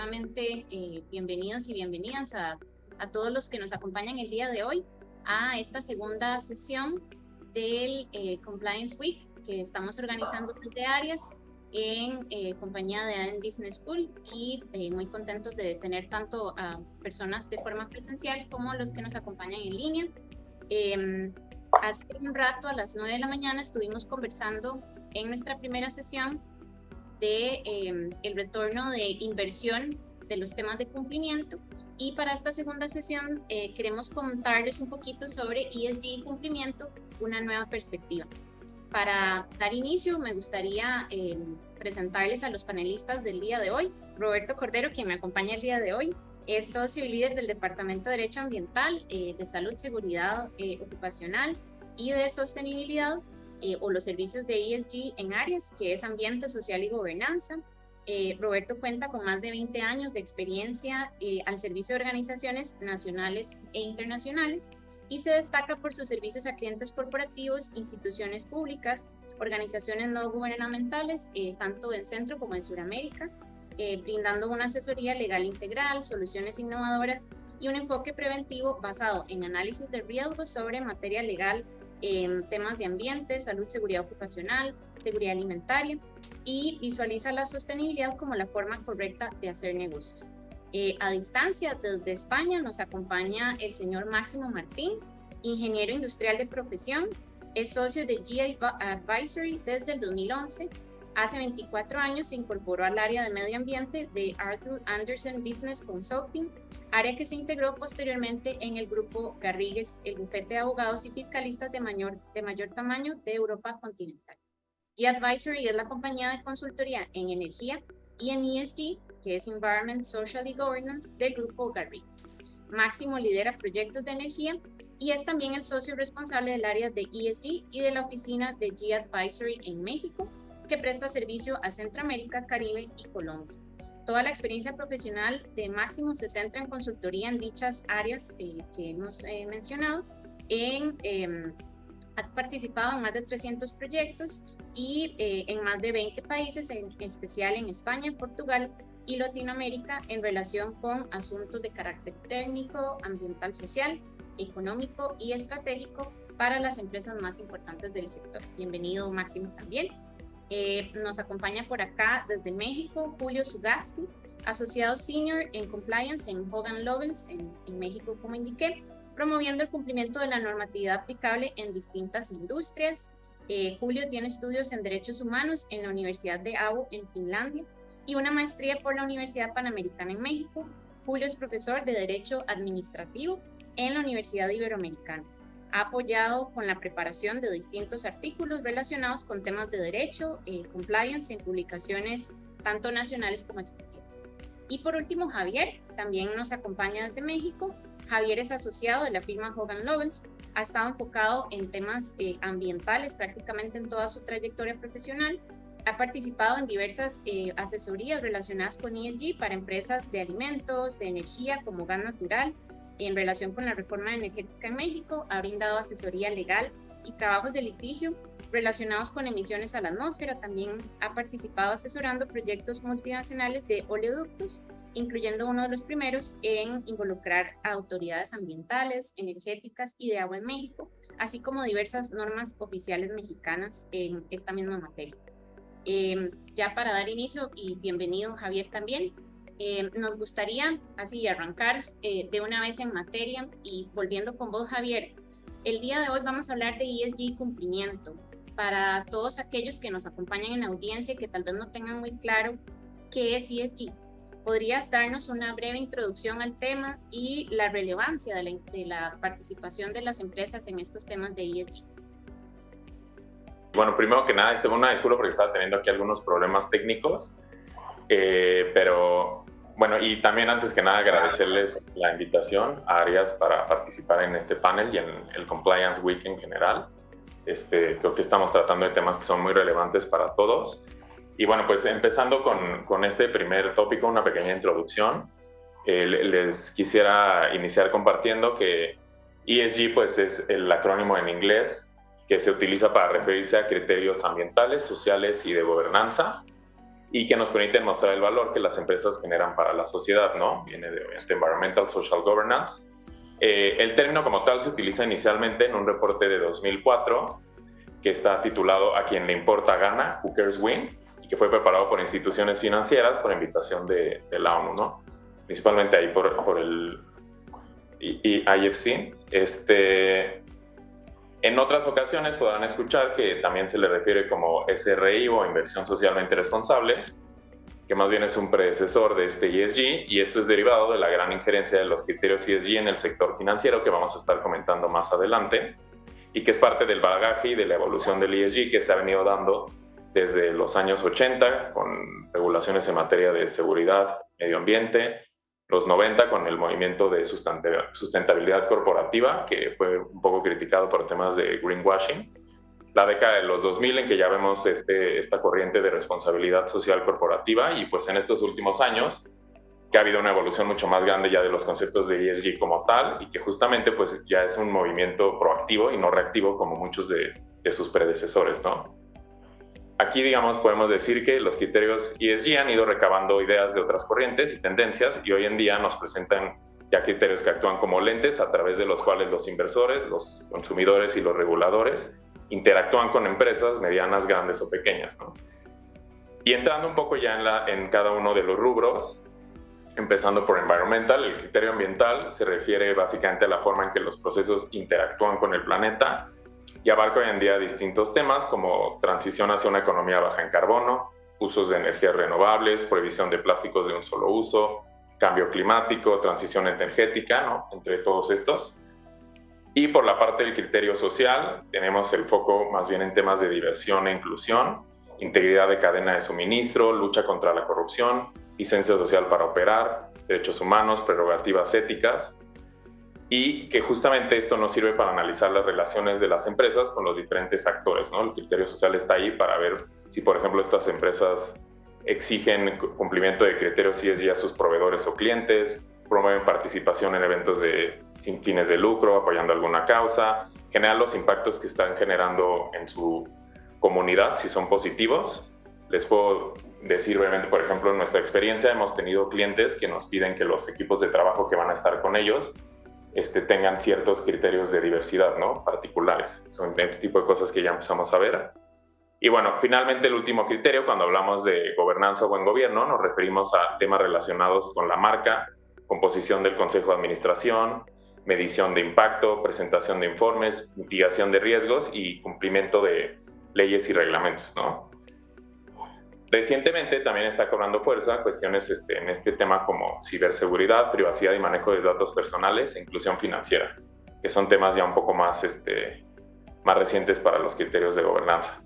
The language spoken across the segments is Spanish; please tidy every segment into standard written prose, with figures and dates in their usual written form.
nuevamente bienvenidos y bienvenidas a todos los que nos acompañan el día de hoy a esta segunda sesión del Compliance Week que estamos organizando desde Arias en compañía de ADEN Business School y muy contentos de tener tanto a personas de forma presencial como los que nos acompañan en línea. Hace un rato, a las 9 de la mañana, estuvimos conversando en nuestra primera sesión de el retorno de inversión de los temas de cumplimiento, y para esta segunda sesión queremos contarles un poquito sobre ESG y cumplimiento, una nueva perspectiva. Para dar inicio, me gustaría presentarles a los panelistas del día de hoy. Roberto Cordero, quien me acompaña el día de hoy, es socio y líder del Departamento de Derecho Ambiental, de Salud, Seguridad Ocupacional y de Sostenibilidad, o los servicios de ESG en Arias, que es Ambiente, Social y Gobernanza. Roberto cuenta con más de 20 años de experiencia al servicio de organizaciones nacionales e internacionales y se destaca por sus servicios a clientes corporativos, instituciones públicas, organizaciones no gubernamentales, tanto en Centro como en Sudamérica, brindando una asesoría legal integral, soluciones innovadoras y un enfoque preventivo basado en análisis de riesgos sobre materia legal, temas de ambiente, salud, seguridad ocupacional, seguridad alimentaria, y visualiza la sostenibilidad como la forma correcta de hacer negocios. A distancia, desde España, nos acompaña el señor Máximo Martín, ingeniero industrial de profesión, es socio de G Advisory desde el 2011. Hace 24 años se incorporó al área de medio ambiente de Arthur Andersen Business Consulting, área que se integró posteriormente en el grupo Garrigues, el bufete de abogados y fiscalistas de mayor tamaño de Europa continental. G Advisory es la compañía de consultoría en energía y en ESG, que es Environment, Social y Governance, del grupo Garrigues. Máximo lidera proyectos de energía y es también el socio responsable del área de ESG y de la oficina de G Advisory en México, que presta servicio a Centroamérica, Caribe y Colombia. Toda la experiencia profesional de Máximo se centra en consultoría en dichas áreas que hemos mencionado. Ha participado en más de 300 proyectos y en más de 20 países, en especial en España, Portugal y Latinoamérica, en relación con asuntos de carácter técnico, ambiental, social, económico y estratégico para las empresas más importantes del sector. Bienvenido, Máximo, también. Nos acompaña por acá desde México Julio Sugasti, asociado senior en compliance en Hogan Lovells en México, como indiqué, promoviendo el cumplimiento de la normatividad aplicable en distintas industrias. Julio tiene estudios en Derechos Humanos en la Universidad de Abo en Finlandia y una maestría por la Universidad Panamericana en México. Julio es profesor de Derecho Administrativo en la Universidad Iberoamericana. Ha apoyado con la preparación de distintos artículos relacionados con temas de derecho, compliance en publicaciones tanto nacionales como extranjeras. Y por último, Javier también nos acompaña desde México. Javier es asociado de la firma Hogan Lovells, ha estado enfocado en temas ambientales prácticamente en toda su trayectoria profesional. Ha participado en diversas asesorías relacionadas con ESG para empresas de alimentos, de energía como gas natural. En relación con la reforma energética en México, ha brindado asesoría legal y trabajos de litigio relacionados con emisiones a la atmósfera. También ha participado asesorando proyectos multinacionales de oleoductos, incluyendo uno de los primeros en involucrar a autoridades ambientales, energéticas y de agua en México, así como diversas normas oficiales mexicanas en esta misma materia. Ya para dar inicio, y bienvenido Javier también, nos gustaría así arrancar de una vez en materia y volviendo con vos, Javier. El día de hoy vamos a hablar de ESG y cumplimiento. Para todos aquellos que nos acompañan en la audiencia y que tal vez no tengan muy claro qué es ESG, ¿podrías darnos una breve introducción al tema y la relevancia de la participación de las empresas en estos temas de ESG? Bueno, primero que nada, una disculpa porque estaba teniendo aquí algunos problemas técnicos, pero bueno, y también antes que nada agradecerles la invitación a Arias para participar en este panel y en el Compliance Week en general. Creo que estamos tratando de temas que son muy relevantes para todos. Y bueno, pues empezando con este primer tópico, una pequeña introducción. Les quisiera iniciar compartiendo que ESG pues es el acrónimo en inglés que se utiliza para referirse a criterios ambientales, sociales y de gobernanza. y que nos permiten mostrar el valor que las empresas generan para la sociedad, ¿no? Viene de obviamente Environmental Social Governance. El término como tal se utiliza inicialmente en un reporte de 2004 que está titulado A quien le importa gana, Who Cares Win, y que fue preparado por instituciones financieras por invitación de la ONU, ¿no? Principalmente ahí por el IFC. En otras ocasiones podrán escuchar que también se le refiere como SRI o Inversión Socialmente Responsable, que más bien es un predecesor de este ESG, y esto es derivado de la gran injerencia de los criterios ESG en el sector financiero, que vamos a estar comentando más adelante, y que es parte del bagaje y de la evolución del ESG que se ha venido dando desde los años 80, con regulaciones en materia de seguridad, medio ambiente, los 90 con el movimiento de sustentabilidad corporativa, que fue un poco criticado por temas de greenwashing, la década de los 2000 en que ya vemos esta corriente de responsabilidad social corporativa, y pues en estos últimos años que ha habido una evolución mucho más grande ya de los conceptos de ESG como tal, y que justamente pues ya es un movimiento proactivo y no reactivo como muchos de sus predecesores, ¿no? Aquí, digamos, podemos decir que los criterios ESG han ido recabando ideas de otras corrientes y tendencias, y hoy en día nos presentan ya criterios que actúan como lentes a través de los cuales los inversores, los consumidores y los reguladores interactúan con empresas medianas, grandes o pequeñas, ¿no? Y entrando un poco ya en cada uno de los rubros, empezando por environmental, el criterio ambiental se refiere básicamente a la forma en que los procesos interactúan con el planeta, y abarca hoy en día distintos temas como transición hacia una economía baja en carbono, usos de energías renovables, prohibición de plásticos de un solo uso, cambio climático, transición energética, ¿no? Entre todos estos. Y por la parte del criterio social, tenemos el foco más bien en temas de diversión e inclusión, integridad de cadena de suministro, lucha contra la corrupción, licencia social para operar, derechos humanos, prerrogativas éticas, y que justamente esto nos sirve para analizar las relaciones de las empresas con los diferentes actores, ¿no? El criterio social está ahí para ver si, por ejemplo, estas empresas exigen cumplimiento de criterios ESG a sus proveedores o clientes, promueven participación en eventos sin fines de lucro, apoyando alguna causa, generan los impactos que están generando en su comunidad, si son positivos. Les puedo decir brevemente, por ejemplo, en nuestra experiencia hemos tenido clientes que nos piden que los equipos de trabajo que van a estar con ellos tengan ciertos criterios de diversidad, ¿no? Particulares. Son este tipo de cosas que ya empezamos a ver. Y bueno, finalmente el último criterio, cuando hablamos de gobernanza o buen gobierno, nos referimos a temas relacionados con la marca, composición del consejo de administración, medición de impacto, presentación de informes, mitigación de riesgos y cumplimiento de leyes y reglamentos, ¿no? Recientemente también está cobrando fuerza cuestiones en este tema como ciberseguridad, privacidad y manejo de datos personales e inclusión financiera, que son temas ya un poco más recientes para los criterios de gobernanza.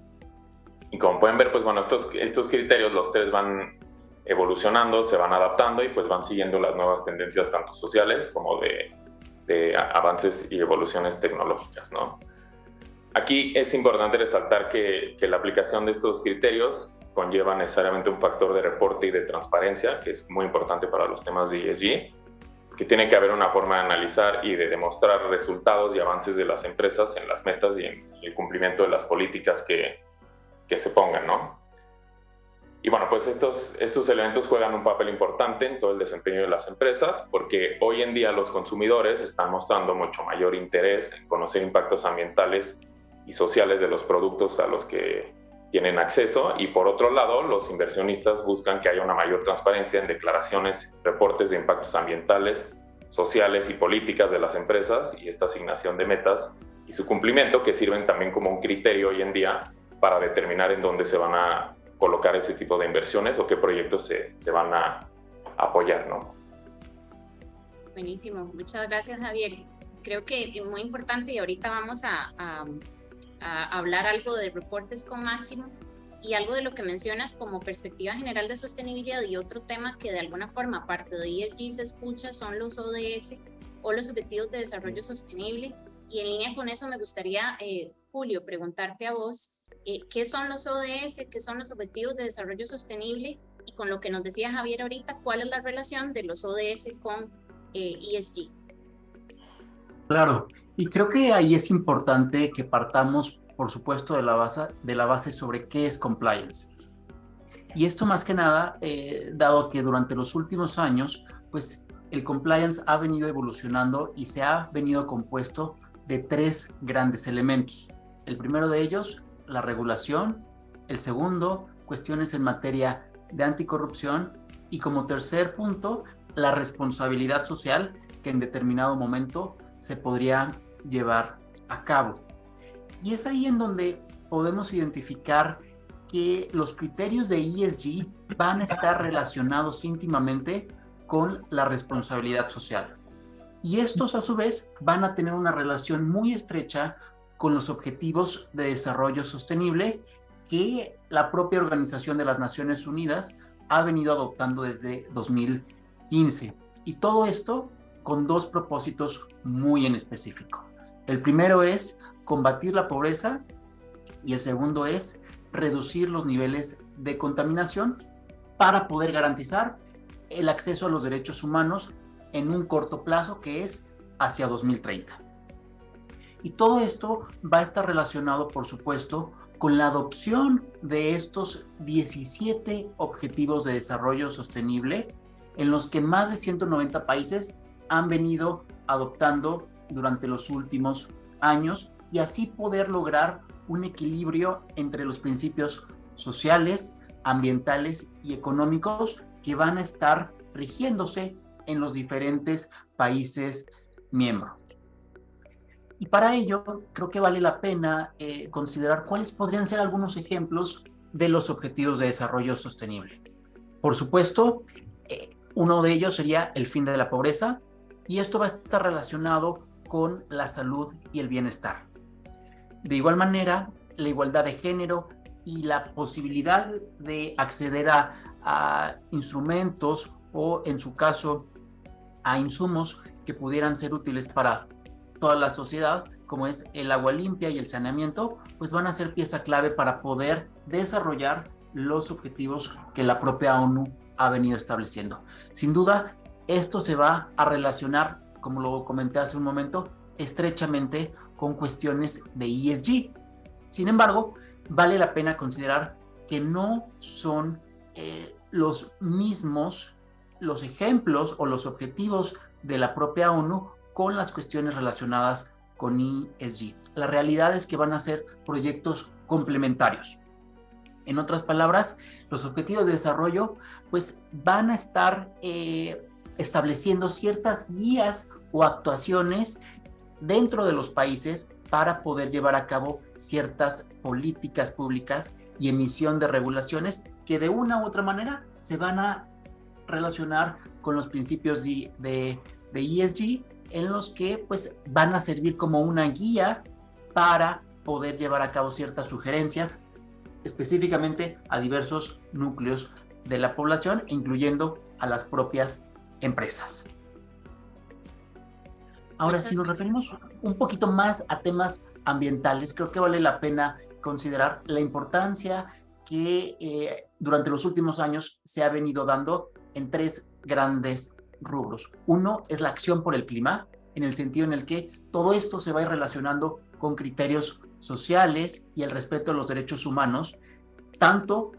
Y como pueden ver, pues bueno, estos criterios, los tres van evolucionando, se van adaptando y pues van siguiendo las nuevas tendencias tanto sociales como de avances y evoluciones tecnológicas, ¿no? Aquí es importante resaltar que la aplicación de estos criterios conlleva necesariamente un factor de reporte y de transparencia, que es muy importante para los temas de ESG, que tiene que haber una forma de analizar y de demostrar resultados y avances de las empresas en las metas y en el cumplimiento de las políticas que se pongan, ¿no? Y bueno, pues estos elementos juegan un papel importante en todo el desempeño de las empresas, porque hoy en día los consumidores están mostrando mucho mayor interés en conocer impactos ambientales y sociales de los productos a los que tienen acceso, y por otro lado, los inversionistas buscan que haya una mayor transparencia en declaraciones, reportes de impactos ambientales, sociales y políticas de las empresas, y esta asignación de metas y su cumplimiento, que sirven también como un criterio hoy en día para determinar en dónde se van a colocar ese tipo de inversiones o qué proyectos se van a apoyar, ¿no? Buenísimo, muchas gracias, Javier. Creo que es muy importante, y ahorita vamos a hablar algo de reportes con Máximo y algo de lo que mencionas como perspectiva general de sostenibilidad, y otro tema que de alguna forma, aparte de ESG, se escucha son los ODS o los Objetivos de Desarrollo Sostenible. Y en línea con eso me gustaría, Julio, preguntarte a vos, ¿qué son los ODS? ¿Qué son los Objetivos de Desarrollo Sostenible? Y con lo que nos decía Javier ahorita, ¿cuál es la relación de los ODS con ESG? Claro, y creo que ahí es importante que partamos, por supuesto, de la base sobre qué es compliance. Y esto más que nada, dado que durante los últimos años, pues el compliance ha venido evolucionando y se ha venido compuesto de 3 grandes elementos. El primero de ellos, la regulación. El segundo, cuestiones en materia de anticorrupción. Y como tercer punto, la responsabilidad social que en determinado momento se podría llevar a cabo. Y es ahí en donde podemos identificar que los criterios de ESG van a estar relacionados íntimamente con la responsabilidad social. Y estos, a su vez, van a tener una relación muy estrecha con los objetivos de desarrollo sostenible que la propia Organización de las Naciones Unidas ha venido adoptando desde 2015. Y todo esto con 2 propósitos muy en específico. El primero es combatir la pobreza y el segundo es reducir los niveles de contaminación para poder garantizar el acceso a los derechos humanos en un corto plazo, que es hacia 2030. Y todo esto va a estar relacionado, por supuesto, con la adopción de estos 17 Objetivos de Desarrollo Sostenible, en los que más de 190 países han venido adoptando durante los últimos años, y así poder lograr un equilibrio entre los principios sociales, ambientales y económicos que van a estar rigiéndose en los diferentes países miembros. Y para ello, creo que vale la pena considerar cuáles podrían ser algunos ejemplos de los Objetivos de Desarrollo Sostenible. Por supuesto, uno de ellos sería el fin de la pobreza, y esto va a estar relacionado con la salud y el bienestar. De igual manera, la igualdad de género y la posibilidad de acceder a instrumentos o, en su caso, a insumos que pudieran ser útiles para toda la sociedad, como es el agua limpia y el saneamiento, pues van a ser pieza clave para poder desarrollar los objetivos que la propia ONU ha venido estableciendo. Sin duda, esto se va a relacionar, como lo comenté hace un momento, estrechamente con cuestiones de ESG. Sin embargo, vale la pena considerar que no son los mismos los ejemplos o los objetivos de la propia ONU con las cuestiones relacionadas con ESG. La realidad es que van a ser proyectos complementarios. En otras palabras, los objetivos de desarrollo pues van a estar estableciendo ciertas guías o actuaciones dentro de los países para poder llevar a cabo ciertas políticas públicas y emisión de regulaciones que de una u otra manera se van a relacionar con los principios de ESG, en los que pues van a servir como una guía para poder llevar a cabo ciertas sugerencias específicamente a diversos núcleos de la población, incluyendo a las propias empresas. Ahora, si nos referimos un poquito más a temas ambientales, creo que vale la pena considerar la importancia que durante los últimos años se ha venido dando en 3 grandes rubros. Uno es la acción por el clima, en el sentido en el que todo esto se va a ir relacionando con criterios sociales y el respeto a los derechos humanos, tanto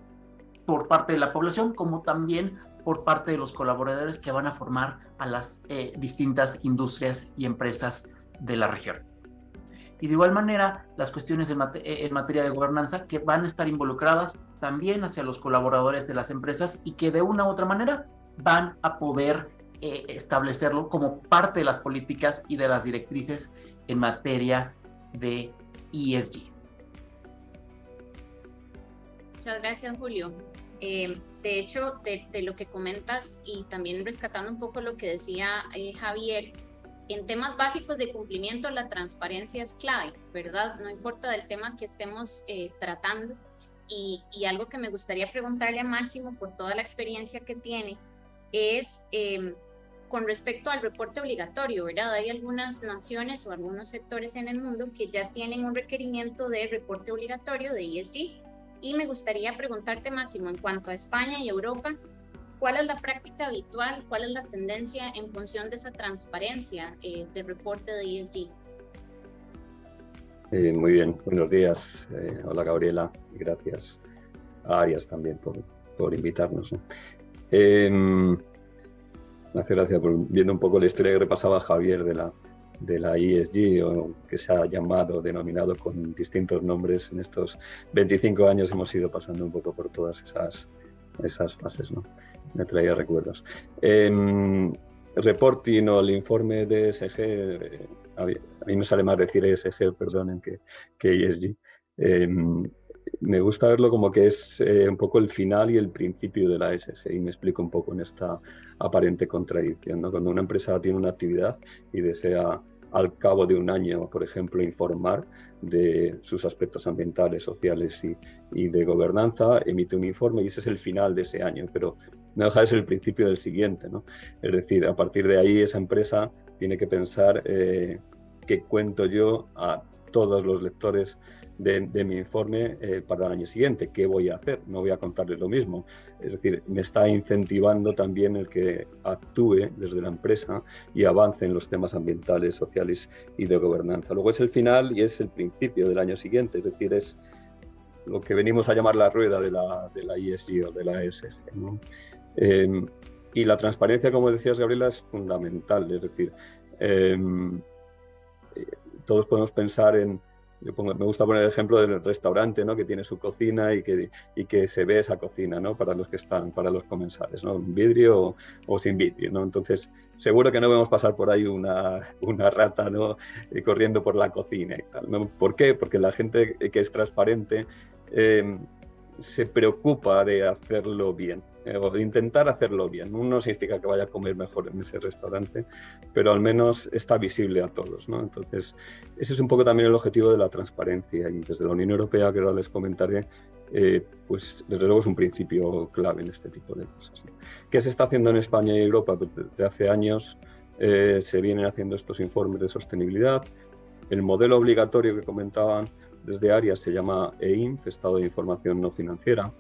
por parte de la población como también por parte de los colaboradores que van a formar a las distintas industrias y empresas de la región. Y de igual manera, las cuestiones en materia de gobernanza que van a estar involucradas también hacia los colaboradores de las empresas y que de una u otra manera van a poder establecerlo como parte de las políticas y de las directrices en materia de ESG. Muchas gracias, Julio. De hecho, de lo que comentas y también rescatando un poco lo que decía Javier, en temas básicos de cumplimiento, la transparencia es clave, ¿verdad? No importa del tema que estemos tratando. Y algo que me gustaría preguntarle a Máximo, por toda la experiencia que tiene, es con respecto al reporte obligatorio, ¿verdad? Hay algunas naciones o algunos sectores en el mundo que ya tienen un requerimiento de reporte obligatorio de ESG. Y me gustaría preguntarte, Máximo, en cuanto a España y Europa, ¿cuál es la práctica habitual, cuál es la tendencia en función de esa transparencia del reporte de ESG? Muy bien, buenos días. Hola Gabriela, y gracias a Arias también por por invitarnos, ¿no? Me hace gracia, viendo un poco la historia que repasaba Javier de la ESG, o que se ha denominado con distintos nombres. En estos 25 años hemos ido pasando un poco por todas esas fases, ¿no? Me traía recuerdos. Reporting o el informe de ESG, a mí me sale más decir ESG, perdonen, que ESG. Me gusta verlo como que es un poco el final y el principio de la ESG, y me explico un poco en esta aparente contradicción, ¿no? Cuando una empresa tiene una actividad y desea al cabo de un año, por ejemplo, informar de sus aspectos ambientales, sociales y de gobernanza, emite un informe y ese es el final de ese año, pero no deja de ser el principio del siguiente, ¿no? Es decir, a partir de ahí esa empresa tiene que pensar qué cuento yo a todos los lectores de mi informe para el año siguiente, qué voy a hacer, no voy a contarles lo mismo. Es decir, me está incentivando también el que actúe desde la empresa y avance en los temas ambientales, sociales y de gobernanza. Luego es el final y es el principio del año siguiente, es decir, es lo que venimos a llamar la rueda de la ESG o de la ESG, ¿no? Y la transparencia, como decías, Gabriela, es fundamental. Es decir, todos podemos pensar en... me gusta poner el ejemplo del restaurante, ¿no? Que tiene su cocina y que se ve esa cocina, ¿no? Para los que están, para los comensales, ¿no? Un vidrio o sin vidrio, ¿no? Entonces, seguro que no vamos a pasar por ahí una rata, ¿no? Corriendo por la cocina y tal, ¿no? ¿Por qué? Porque la gente que es transparente se preocupa de hacerlo bien, o de intentar hacerlo bien. No significa que vaya a comer mejor en ese restaurante, pero al menos está visible a todos, ¿no? Entonces, ese es un poco también el objetivo de la transparencia, y desde la Unión Europea, que ahora les comentaré, pues desde luego es un principio clave en este tipo de cosas, ¿no? ¿Qué se está haciendo en España y Europa? Pues desde hace años se vienen haciendo estos informes de sostenibilidad. El modelo obligatorio que comentaban desde Arias se llama EINF, Estado de Información No Financiera,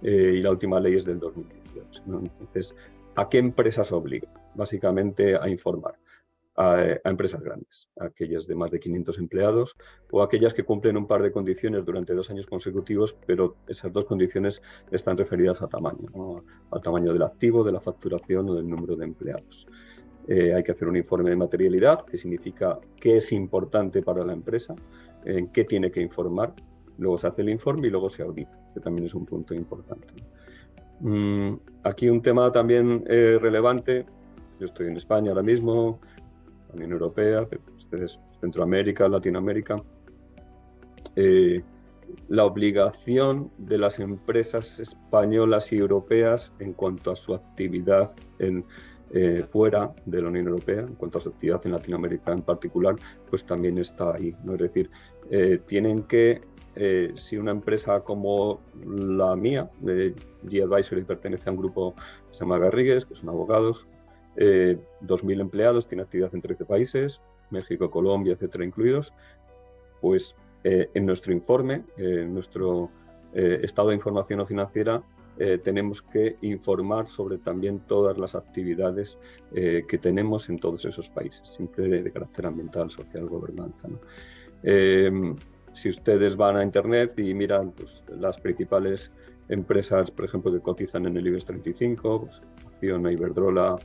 y la última ley es del 2018, ¿no? Entonces, ¿a qué empresas obliga? Básicamente a informar a empresas grandes, a aquellas de más de 500 empleados o aquellas que cumplen un par de condiciones durante 2 años consecutivos, pero esas 2 condiciones están referidas a tamaño, ¿no? Al tamaño del activo, de la facturación o del número de empleados. Hay que hacer un informe de materialidad, que significa qué es importante para la empresa, en qué tiene que informar. Luego se hace el informe y luego se audita, que también es un punto importante. Aquí un tema también relevante. Yo estoy en España ahora mismo, la Unión Europea, ustedes Centroamérica, Latinoamérica. La obligación de las empresas españolas y europeas en cuanto a su actividad fuera de la Unión Europea, en cuanto a su actividad en Latinoamérica en particular, pues también está ahí, ¿no? Es decir, tienen que, si una empresa como la mía, G-Advisory, pertenece a un grupo que se llama Garrigues, que son abogados, 2.000 empleados, tiene actividad en 13 países, México, Colombia, etcétera, incluidos, pues en nuestro informe, en nuestro estado de información no financiera, tenemos que informar sobre también todas las actividades que tenemos en todos esos países, siempre de carácter ambiental, social, gobernanza, ¿no? Si ustedes van a Internet y miran pues, las principales empresas, por ejemplo, que cotizan en el IBEX 35, pues, Acciona, Iberdrola,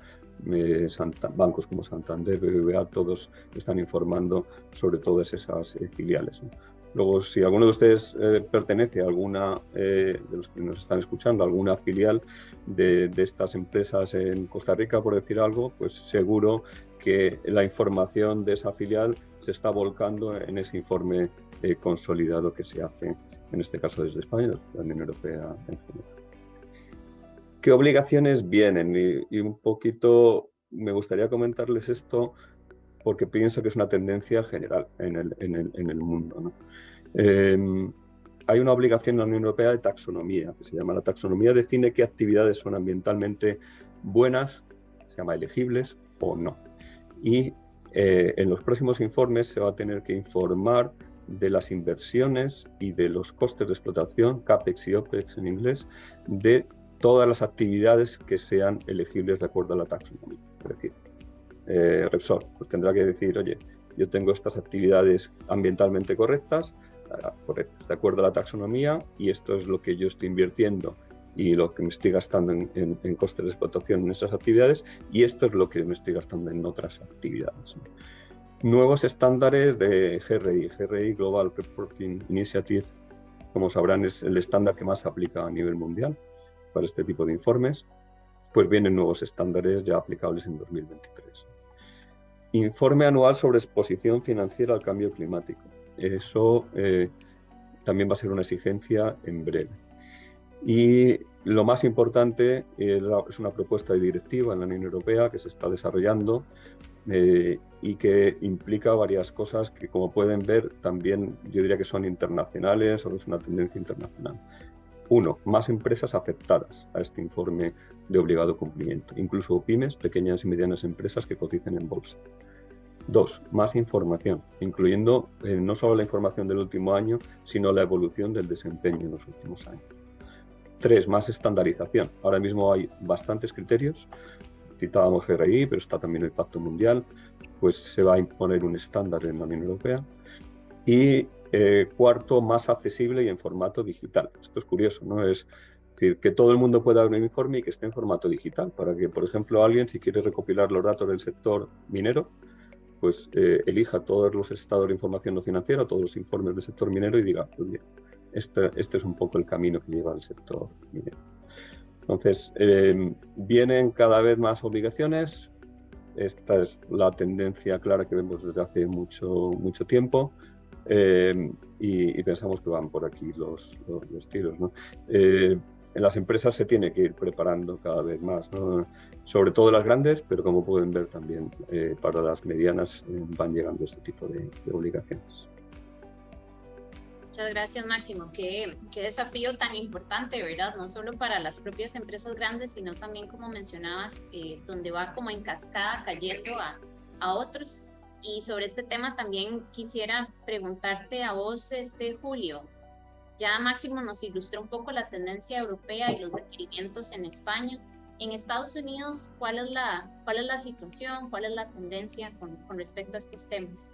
bancos como Santander, BBVA, todos están informando sobre todas esas filiales, ¿no? Luego, si alguno de ustedes pertenece a alguna, de los que nos están escuchando, a alguna filial de estas empresas en Costa Rica, por decir algo, pues seguro que la información de esa filial se está volcando en ese informe consolidado que se hace, en este caso desde España, la Unión Europea en general. ¿Qué obligaciones vienen? Y un poquito me gustaría comentarles esto, porque pienso que es una tendencia general en el mundo, ¿no? Hay una obligación en la Unión Europea de taxonomía, que se llama la taxonomía, define qué actividades son ambientalmente buenas, se llama elegibles o no. Y en los próximos informes se va a tener que informar de las inversiones y de los costes de explotación, CAPEX y OPEX en inglés, de todas las actividades que sean elegibles de acuerdo a la taxonomía. Es decir, Repsol pues tendrá que decir, oye, yo tengo estas actividades ambientalmente correctas, de acuerdo a la taxonomía, y esto es lo que yo estoy invirtiendo y lo que me estoy gastando en costes de explotación en esas actividades, y esto es lo que me estoy gastando en otras actividades, ¿no? Nuevos estándares de GRI Global Reporting Initiative, como sabrán, es el estándar que más se aplica a nivel mundial para este tipo de informes. Pues vienen nuevos estándares ya aplicables en 2023. Informe anual sobre exposición financiera al cambio climático. Eso también va a ser una exigencia en breve. Y lo más importante es una propuesta de directiva en la Unión Europea que se está desarrollando y que implica varias cosas que, como pueden ver, también yo diría que son internacionales o es una tendencia internacional. 1. Más empresas afectadas a este informe de obligado cumplimiento, incluso pymes, pequeñas y medianas empresas que cotizan en bolsa. 2. Más información, incluyendo no solo la información del último año, sino la evolución del desempeño en los últimos años. 3. Más estandarización. Ahora mismo hay bastantes criterios. Citábamos GRI, pero está también el Pacto Mundial. Pues se va a imponer un estándar en la Unión Europea. Y 4. Más accesible y en formato digital. Esto es curioso, ¿no? Es decir, que todo el mundo pueda ver un informe y que esté en formato digital, para que, por ejemplo, alguien, si quiere recopilar los datos del sector minero, pues elija todos los estados de información no financiera, todos los informes del sector minero y diga, pues bien, este es un poco el camino que lleva el sector minero. Entonces, vienen cada vez más obligaciones. Esta es la tendencia clara que vemos desde hace mucho tiempo y pensamos que van por aquí los tiros, ¿no? En las empresas se tiene que ir preparando cada vez más, ¿no? Sobre todo las grandes, pero como pueden ver también para las medianas van llegando este tipo de obligaciones. Muchas gracias, Máximo. Qué desafío tan importante, ¿verdad? No solo para las propias empresas grandes, sino también, como mencionabas, donde va como en cascada cayendo a otros. Y sobre este tema también quisiera preguntarte a vos, Julio. Ya Máximo nos ilustró un poco la tendencia europea y los requerimientos en España. En Estados Unidos, ¿cuál es la situación? ¿Cuál es la tendencia con respecto a estos temas?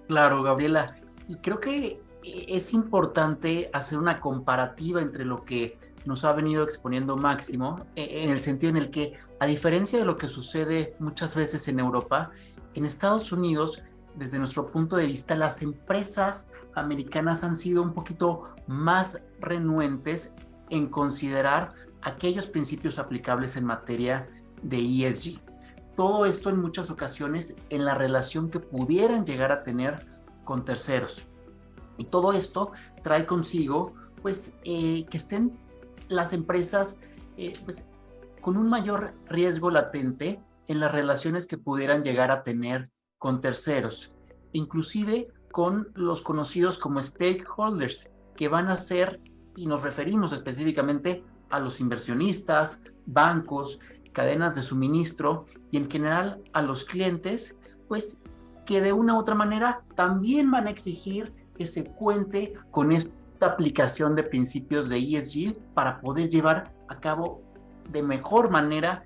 Claro, Gabriela. Y creo que es importante hacer una comparativa entre lo que nos ha venido exponiendo Máximo, en el sentido en el que, a diferencia de lo que sucede muchas veces en Europa, en Estados Unidos, desde nuestro punto de vista, las empresas americanas han sido un poquito más renuentes en considerar aquellos principios aplicables en materia de ESG. Todo esto en muchas ocasiones en la relación que pudieran llegar a tener con terceros. Y todo esto trae consigo pues, que estén las empresas pues, con un mayor riesgo latente en las relaciones que pudieran llegar a tener con terceros, inclusive con los conocidos como stakeholders, que van a ser, y nos referimos específicamente a los inversionistas, bancos, cadenas de suministro y en general a los clientes, pues que de una u otra manera también van a exigir que se cuente con esta aplicación de principios de ESG para poder llevar a cabo de mejor manera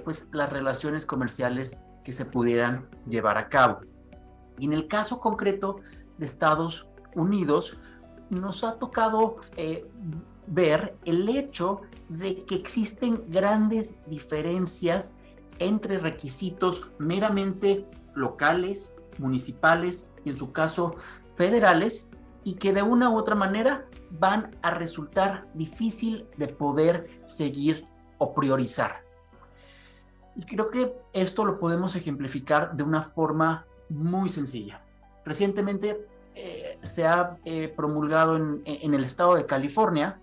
pues las relaciones comerciales que se pudieran llevar a cabo. Y en el caso concreto de Estados Unidos, nos ha tocado ver el hecho de que existen grandes diferencias entre requisitos meramente locales, municipales y en su caso federales, y que de una u otra manera van a resultar difícil de poder seguir o priorizar. Y creo que esto lo podemos ejemplificar de una forma muy sencilla. Recientemente se ha promulgado en el estado de California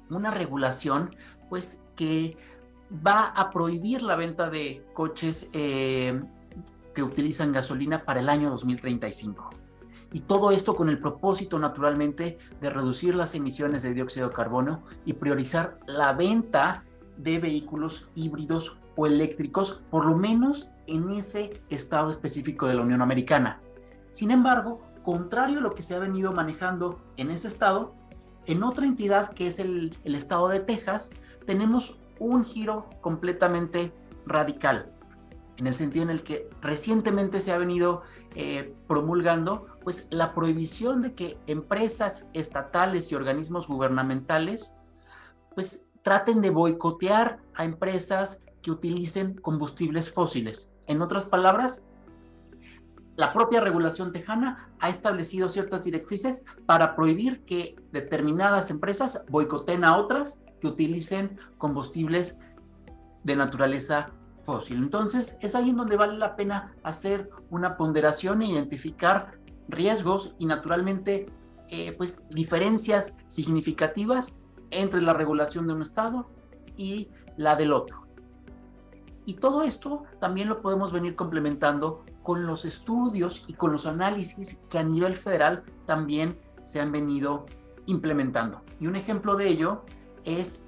una regulación pues, que va a prohibir la venta de coches que utilizan gasolina para el año 2035. Y todo esto con el propósito, naturalmente, de reducir las emisiones de dióxido de carbono y priorizar la venta de vehículos híbridos o eléctricos, por lo menos en ese estado específico de la Unión Americana. Sin embargo, contrario a lo que se ha venido manejando en ese estado, en otra entidad que es el estado de Texas, tenemos un giro completamente radical, en el sentido en el que recientemente se ha venido promulgando pues, la prohibición de que empresas estatales y organismos gubernamentales pues traten de boicotear a empresas que utilicen combustibles fósiles. En otras palabras, la propia regulación tejana ha establecido ciertas directrices para prohibir que determinadas empresas boicoteen a otras que utilicen combustibles de naturaleza fósil. Entonces, es ahí en donde vale la pena hacer una ponderación e identificar riesgos y naturalmente pues diferencias significativas entre la regulación de un estado y la del otro. Y todo esto también lo podemos venir complementando con los estudios y con los análisis que a nivel federal también se han venido implementando. Y un ejemplo de ello es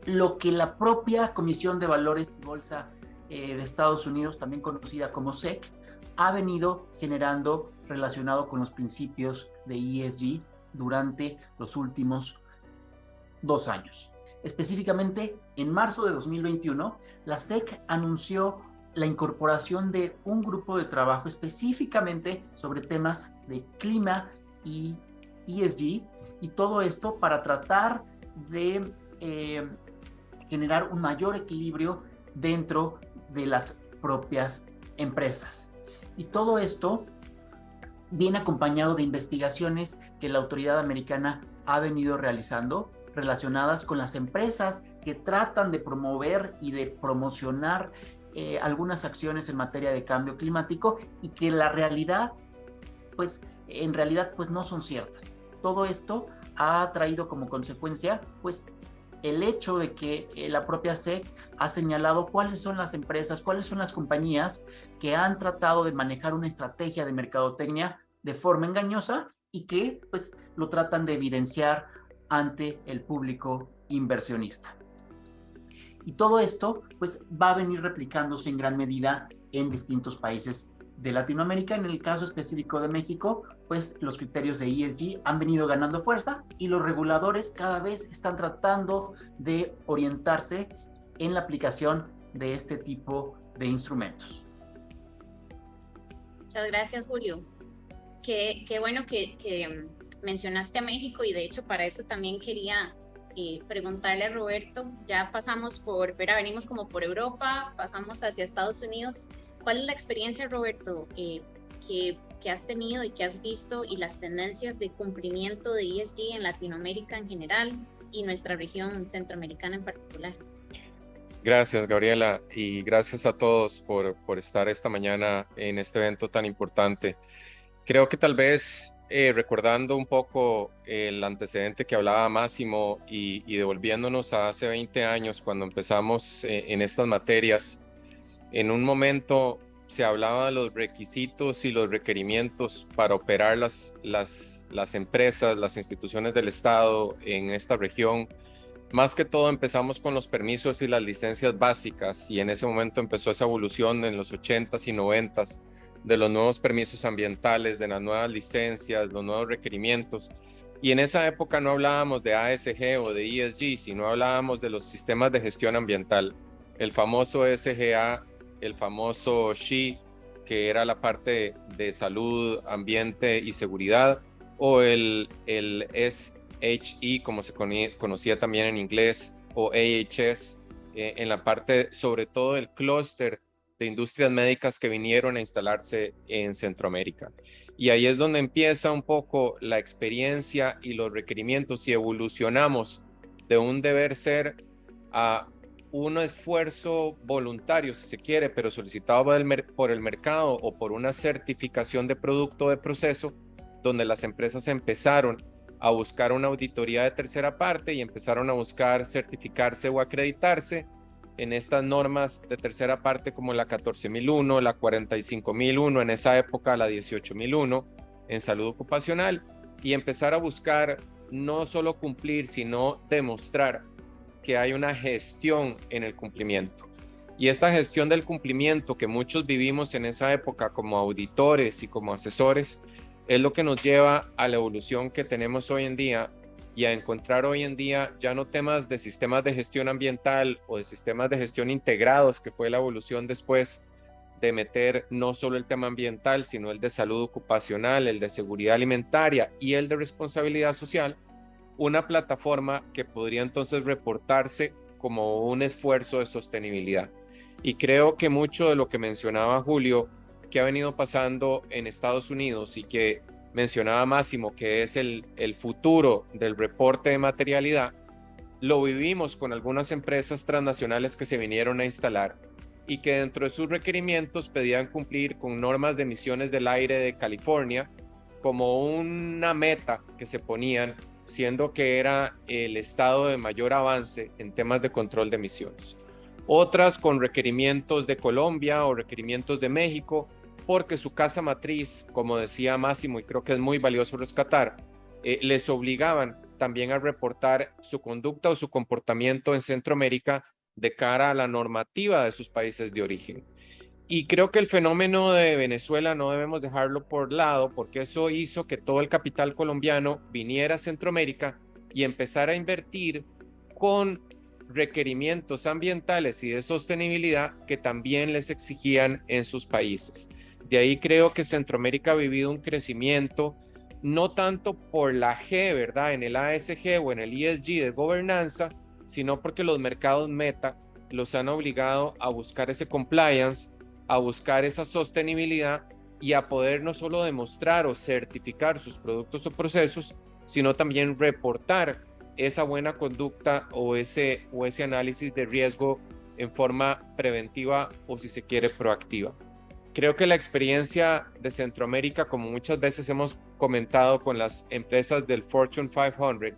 lo que la propia Comisión de Valores y Bolsa de Estados Unidos, también conocida como SEC, ha venido generando relacionado con los principios de ESG durante los últimos 2 años. Específicamente, en marzo de 2021, la SEC anunció la incorporación de un grupo de trabajo específicamente sobre temas de clima y ESG, y todo esto para tratar de generar un mayor equilibrio dentro de las propias empresas. Y todo esto viene acompañado de investigaciones que la autoridad americana ha venido realizando relacionadas con las empresas que tratan de promover y de promocionar algunas acciones en materia de cambio climático y que en realidad no son ciertas. Todo esto ha traído como consecuencia pues el hecho de que la propia SEC ha señalado cuáles son las empresas, cuáles son las compañías que han tratado de manejar una estrategia de mercadotecnia de forma engañosa y que pues lo tratan de evidenciar ante el público inversionista. Y todo esto pues va a venir replicándose en gran medida en distintos países de Latinoamérica. En el caso específico de México, pues los criterios de ESG han venido ganando fuerza y los reguladores cada vez están tratando de orientarse en la aplicación de este tipo de instrumentos. Muchas gracias, Julio. Qué bueno que mencionaste a México, y de hecho para eso también quería preguntarle a Roberto. Ya pasamos venimos como por Europa, pasamos hacia Estados Unidos. ¿Cuál es la experiencia, Roberto, que has tenido y que has visto, y las tendencias de cumplimiento de ESG en Latinoamérica en general y nuestra región centroamericana en particular? Gracias, Gabriela, y gracias a todos por estar esta mañana en este evento tan importante. Creo que tal vez recordando un poco el antecedente que hablaba Máximo y devolviéndonos a hace 20 años cuando empezamos en estas materias, en un momento se hablaba de los requisitos y los requerimientos para operar las empresas, las instituciones del Estado en esta región. Más que todo empezamos con los permisos y las licencias básicas, y en ese momento empezó esa evolución en los 80s y 90s de los nuevos permisos ambientales, de las nuevas licencias, los nuevos requerimientos. Y en esa época no hablábamos de ASG o de ESG, sino hablábamos de los sistemas de gestión ambiental, el famoso SGA, el famoso SHE, que era la parte de salud, ambiente y seguridad, o el SHE, como se conocía también en inglés, o AHS, en la parte sobre todo del clúster de industrias médicas que vinieron a instalarse en Centroamérica. Y ahí es donde empieza un poco la experiencia y los requerimientos, y evolucionamos de un deber ser a un esfuerzo voluntario, si se quiere, pero solicitado por el mercado o por una certificación de producto o de proceso, donde las empresas empezaron a buscar una auditoría de tercera parte y empezaron a buscar certificarse o acreditarse en estas normas de tercera parte como la 14001, la 45001, en esa época la 18001 en salud ocupacional, y empezar a buscar no solo cumplir, sino demostrar que hay una gestión en el cumplimiento. Y esta gestión del cumplimiento que muchos vivimos en esa época como auditores y como asesores es lo que nos lleva a la evolución que tenemos hoy en día, y a encontrar hoy en día ya no temas de sistemas de gestión ambiental o de sistemas de gestión integrados, que fue la evolución después de meter no solo el tema ambiental, sino el de salud ocupacional, el de seguridad alimentaria y el de responsabilidad social, una plataforma que podría entonces reportarse como un esfuerzo de sostenibilidad. Y creo que mucho de lo que mencionaba Julio, que ha venido pasando en Estados Unidos y que mencionaba Máximo, que es el futuro del reporte de materialidad, lo vivimos con algunas empresas transnacionales que se vinieron a instalar y que dentro de sus requerimientos pedían cumplir con normas de emisiones del aire de California como una meta que se ponían, siendo que era el estado de mayor avance en temas de control de emisiones. Otras con requerimientos de Colombia o requerimientos de México, porque su casa matriz, como decía Máximo, y creo que es muy valioso rescatar, les obligaban también a reportar su conducta o su comportamiento en Centroamérica de cara a la normativa de sus países de origen. Y creo que el fenómeno de Venezuela no debemos dejarlo por lado, porque eso hizo que todo el capital colombiano viniera a Centroamérica y empezara a invertir con requerimientos ambientales y de sostenibilidad que también les exigían en sus países. De ahí creo que Centroamérica ha vivido un crecimiento, no tanto por la G, ¿verdad? En el ASG o en el ESG de gobernanza, sino porque los mercados meta los han obligado a buscar ese compliance, a buscar esa sostenibilidad y a poder no solo demostrar o certificar sus productos o procesos, sino también reportar esa buena conducta o ese análisis de riesgo en forma preventiva o, si se quiere, proactiva. Creo que la experiencia de Centroamérica, como muchas veces hemos comentado con las empresas del Fortune 500,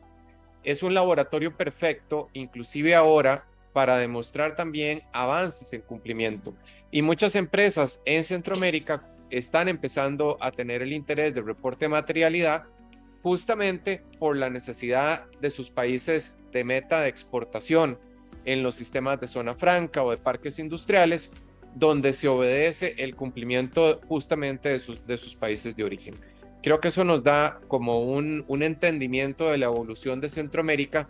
es un laboratorio perfecto, inclusive ahora, para demostrar también avances en cumplimiento. Y muchas empresas en Centroamérica están empezando a tener el interés del reporte de materialidad justamente por la necesidad de sus países de meta de exportación en los sistemas de zona franca o de parques industriales, donde se obedece el cumplimiento justamente de sus países de origen. Creo que eso nos da como un entendimiento de la evolución de Centroamérica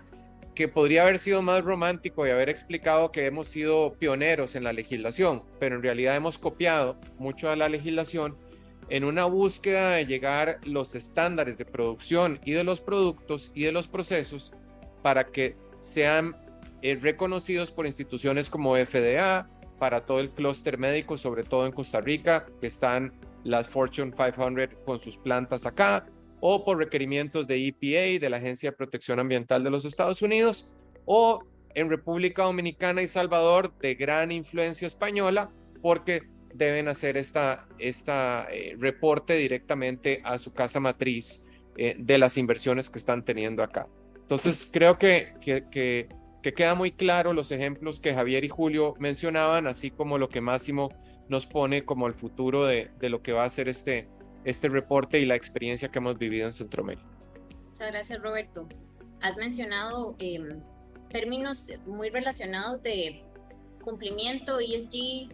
que podría haber sido más romántico y haber explicado que hemos sido pioneros en la legislación, pero en realidad hemos copiado mucho de la legislación en una búsqueda de llegar los estándares de producción y de los productos y de los procesos para que sean reconocidos por instituciones como FDA, para todo el clúster médico, sobre todo en Costa Rica, que están las Fortune 500 con sus plantas acá, o por requerimientos de EPA, de la Agencia de Protección Ambiental de los Estados Unidos, o en República Dominicana y Salvador de gran influencia española, porque deben hacer reporte directamente a su casa matriz de las inversiones que están teniendo acá. Entonces creo que queda muy claro los ejemplos que Javier y Julio mencionaban, así como lo que Máximo nos pone como el futuro de lo que va a ser este reporte y la experiencia que hemos vivido en Centroamérica. Muchas gracias, Roberto. Has mencionado términos muy relacionados de cumplimiento, ESG.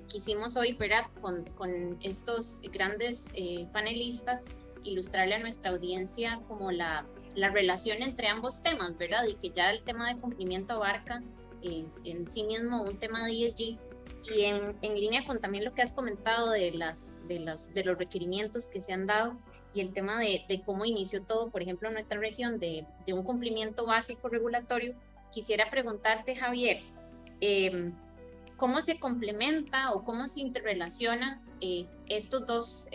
Quisimos hoy, ¿verdad?, con estos grandes panelistas, ilustrarle a nuestra audiencia como la relación entre ambos temas, ¿verdad? Y que ya el tema de cumplimiento abarca en sí mismo un tema de ESG. Y en línea con también lo que has comentado de los requerimientos que se han dado y el tema de cómo inició todo, por ejemplo, en nuestra región, de un cumplimiento básico regulatorio, quisiera preguntarte, Javier, ¿cómo se complementa o cómo se interrelaciona estos dos,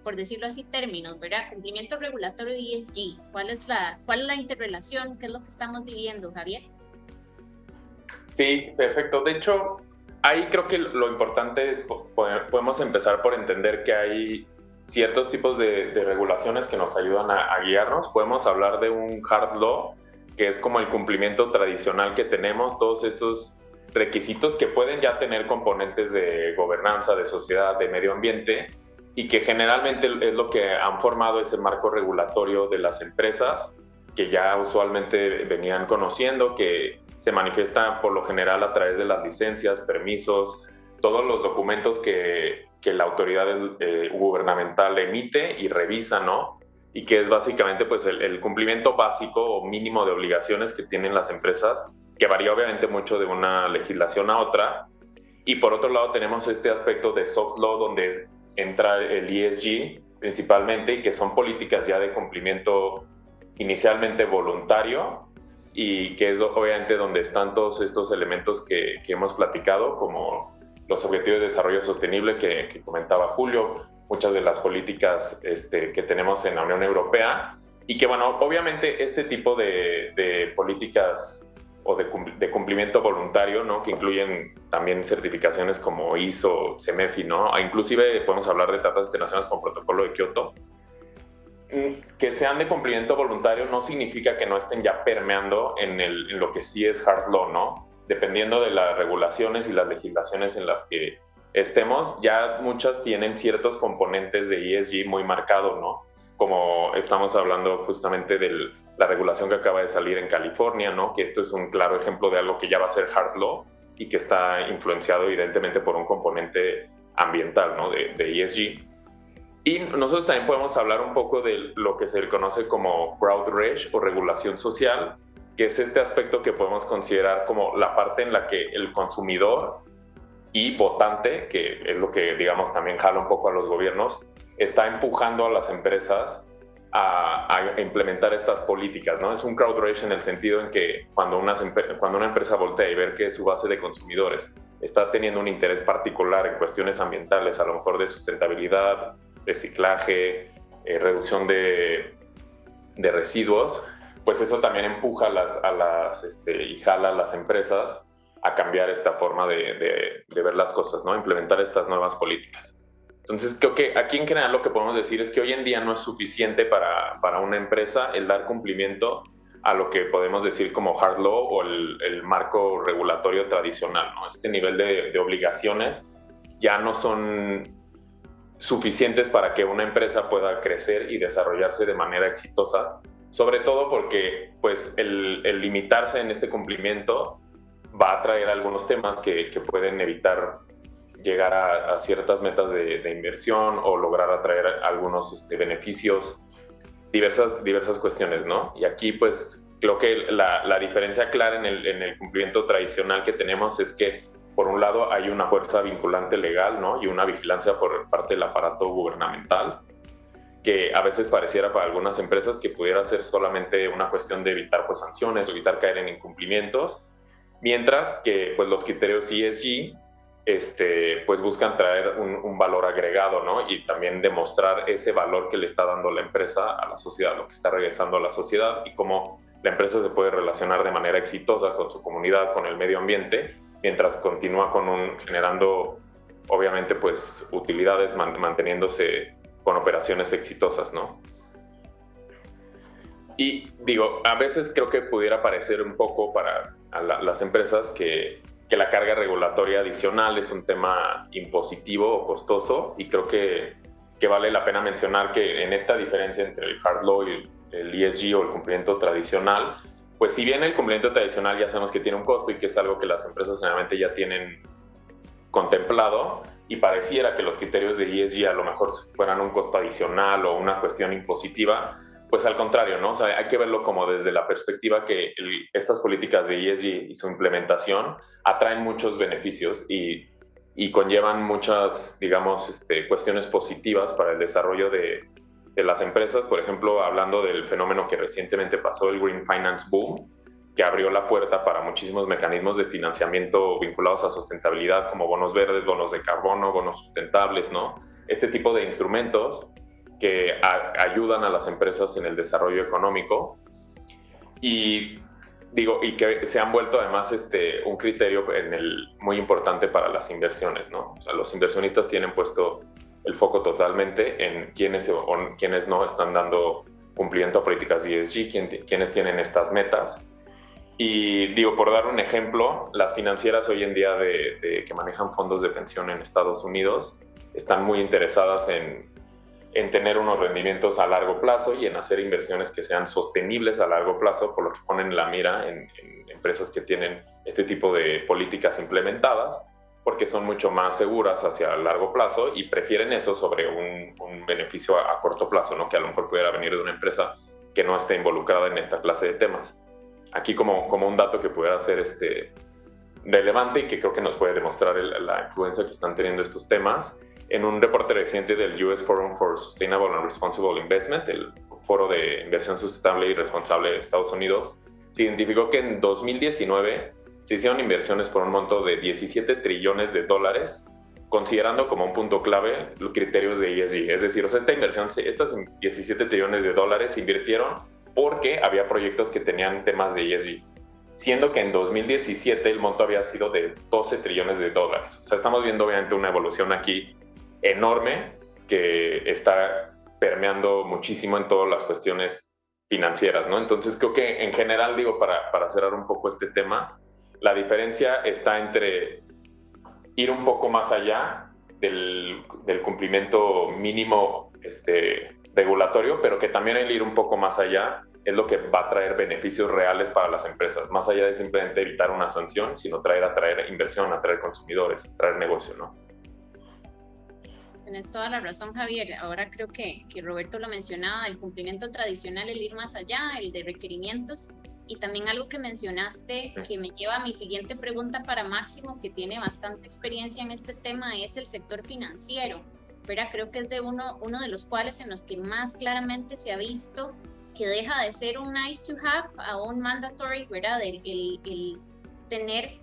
por decirlo así, términos, ¿verdad? Cumplimiento regulatorio y ESG. ¿Cuál es la interrelación? ¿Qué es lo que estamos viviendo, Javier? Sí, perfecto. De hecho, ahí creo que lo importante es, podemos empezar por entender que hay ciertos tipos de regulaciones que nos ayudan a guiarnos. Podemos hablar de un hard law, que es como el cumplimiento tradicional que tenemos, todos estos requisitos que pueden ya tener componentes de gobernanza, de sociedad, de medio ambiente, y que generalmente es lo que han formado ese marco regulatorio de las empresas, que ya usualmente venían conociendo, que se manifiesta por lo general a través de las licencias, permisos, todos los documentos que la autoridad gubernamental emite y revisa, ¿no? Y que es básicamente pues el cumplimiento básico o mínimo de obligaciones que tienen las empresas, que varía obviamente mucho de una legislación a otra. Y por otro lado tenemos este aspecto de soft law, donde entra el ESG principalmente, y que son políticas ya de cumplimiento inicialmente voluntario y que es obviamente donde están todos estos elementos que hemos platicado, como los objetivos de desarrollo sostenible que comentaba Julio, muchas de las políticas que tenemos en la Unión Europea, y que, bueno, obviamente este tipo de políticas o de cumplimiento voluntario, ¿no? Que incluyen también certificaciones como ISO, CEMEFI, ¿no? Inclusive podemos hablar de tratados internacionales con protocolo de Kioto. Que sean de cumplimiento voluntario no significa que no estén ya permeando en lo que sí es hard law, ¿no? Dependiendo de las regulaciones y las legislaciones en las que estemos, ya muchas tienen ciertos componentes de ESG muy marcados, ¿no? Como estamos hablando justamente de la regulación que acaba de salir en California, ¿no? Que esto es un claro ejemplo de algo que ya va a ser hard law y que está influenciado evidentemente por un componente ambiental, ¿no? De ESG. Y nosotros también podemos hablar un poco de lo que se le conoce como crowd reg o regulación social, que es este aspecto que podemos considerar como la parte en la que el consumidor y votante, que es lo que digamos también jala un poco a los gobiernos, está empujando a las empresas a implementar estas políticas, ¿no? Es un crowd reg en el sentido en que cuando una empresa voltea y ver que su base de consumidores está teniendo un interés particular en cuestiones ambientales, a lo mejor de sustentabilidad, reciclaje, reducción de residuos, pues eso también empuja y jala a las empresas a cambiar esta forma de ver las cosas, ¿no? Implementar estas nuevas políticas. Entonces, creo que aquí en general lo que podemos decir es que hoy en día no es suficiente para una empresa el dar cumplimiento a lo que podemos decir como hard law o el marco regulatorio tradicional, ¿no? Este nivel de obligaciones ya no son suficientes para que una empresa pueda crecer y desarrollarse de manera exitosa, sobre todo porque pues, el limitarse en este cumplimiento va a traer algunos temas que pueden evitar llegar a ciertas metas de inversión o lograr atraer algunos beneficios, diversas cuestiones, ¿no? Y aquí pues creo que la diferencia clara en el cumplimiento tradicional que tenemos es que por un lado hay una fuerza vinculante legal, ¿no? Y una vigilancia por parte del aparato gubernamental, que a veces pareciera para algunas empresas que pudiera ser solamente una cuestión de evitar pues, sanciones o evitar caer en incumplimientos, mientras que pues, los criterios ESG pues buscan traer un valor agregado, ¿no? Y también demostrar ese valor que le está dando la empresa a la sociedad, lo que está regresando a la sociedad y cómo la empresa se puede relacionar de manera exitosa con su comunidad, con el medio ambiente, mientras continúa generando, obviamente, pues, utilidades, manteniéndose con operaciones exitosas, ¿no? Y digo, a veces creo que pudiera parecer un poco para las empresas que la carga regulatoria adicional es un tema impositivo o costoso, y creo que vale la pena mencionar que en esta diferencia entre el hard law y el ESG o el cumplimiento tradicional, pues si bien el cumplimiento tradicional ya sabemos que tiene un costo y que es algo que las empresas generalmente ya tienen contemplado, y pareciera que los criterios de ESG a lo mejor fueran un costo adicional o una cuestión impositiva, pues al contrario, ¿no? O sea, hay que verlo como desde la perspectiva que estas políticas de ESG y su implementación atraen muchos beneficios y conllevan muchas, digamos, cuestiones positivas para el desarrollo de las empresas. Por ejemplo, hablando del fenómeno que recientemente pasó, el Green Finance Boom, que abrió la puerta para muchísimos mecanismos de financiamiento vinculados a sustentabilidad, como bonos verdes, bonos de carbono, bonos sustentables, ¿no? Este tipo de instrumentos que ayudan a las empresas en el desarrollo económico y que se han vuelto además un criterio muy importante para las inversiones, ¿no? O sea, los inversionistas tienen puesto el foco totalmente en quiénes no están dando cumplimiento a políticas de ESG, quiénes tienen estas metas. Y por dar un ejemplo, las financieras hoy en día que manejan fondos de pensión en Estados Unidos están muy interesadas en tener unos rendimientos a largo plazo y en hacer inversiones que sean sostenibles a largo plazo, por lo que ponen la mira en empresas que tienen este tipo de políticas implementadas, porque son mucho más seguras hacia el largo plazo y prefieren eso sobre un beneficio a corto plazo, ¿no? Que a lo mejor pudiera venir de una empresa que no esté involucrada en esta clase de temas. Aquí como un dato que pudiera ser relevante y que creo que nos puede demostrar la influencia que están teniendo estos temas, en un reporte reciente del US Forum for Sustainable and Responsible Investment, el foro de inversión sustentable y responsable de Estados Unidos, se identificó que en 2019 se hicieron inversiones por un monto de 17 trillones de dólares, considerando como un punto clave los criterios de ESG. Es decir, o sea, estas 17 trillones de dólares se invirtieron porque había proyectos que tenían temas de ESG, siendo que en 2017 el monto había sido de 12 trillones de dólares. O sea, estamos viendo obviamente una evolución aquí enorme que está permeando muchísimo en todas las cuestiones financieras, ¿no? Entonces creo que en general, digo, para cerrar un poco este tema, la diferencia está entre ir un poco más allá del cumplimiento mínimo regulatorio, pero que también el ir un poco más allá es lo que va a traer beneficios reales para las empresas, más allá de simplemente evitar una sanción, sino atraer inversión, atraer consumidores, atraer negocio, ¿no? Tienes toda la razón, Javier. Ahora creo que Roberto lo mencionaba, el cumplimiento tradicional, el ir más allá, el de requerimientos. Y también algo que mencionaste que me lleva a mi siguiente pregunta para Máximo, que tiene bastante experiencia en este tema, es el sector financiero, ¿verdad? Creo que es de uno de los cuales en los que más claramente se ha visto que deja de ser un nice to have a un mandatory, ¿verdad? El tener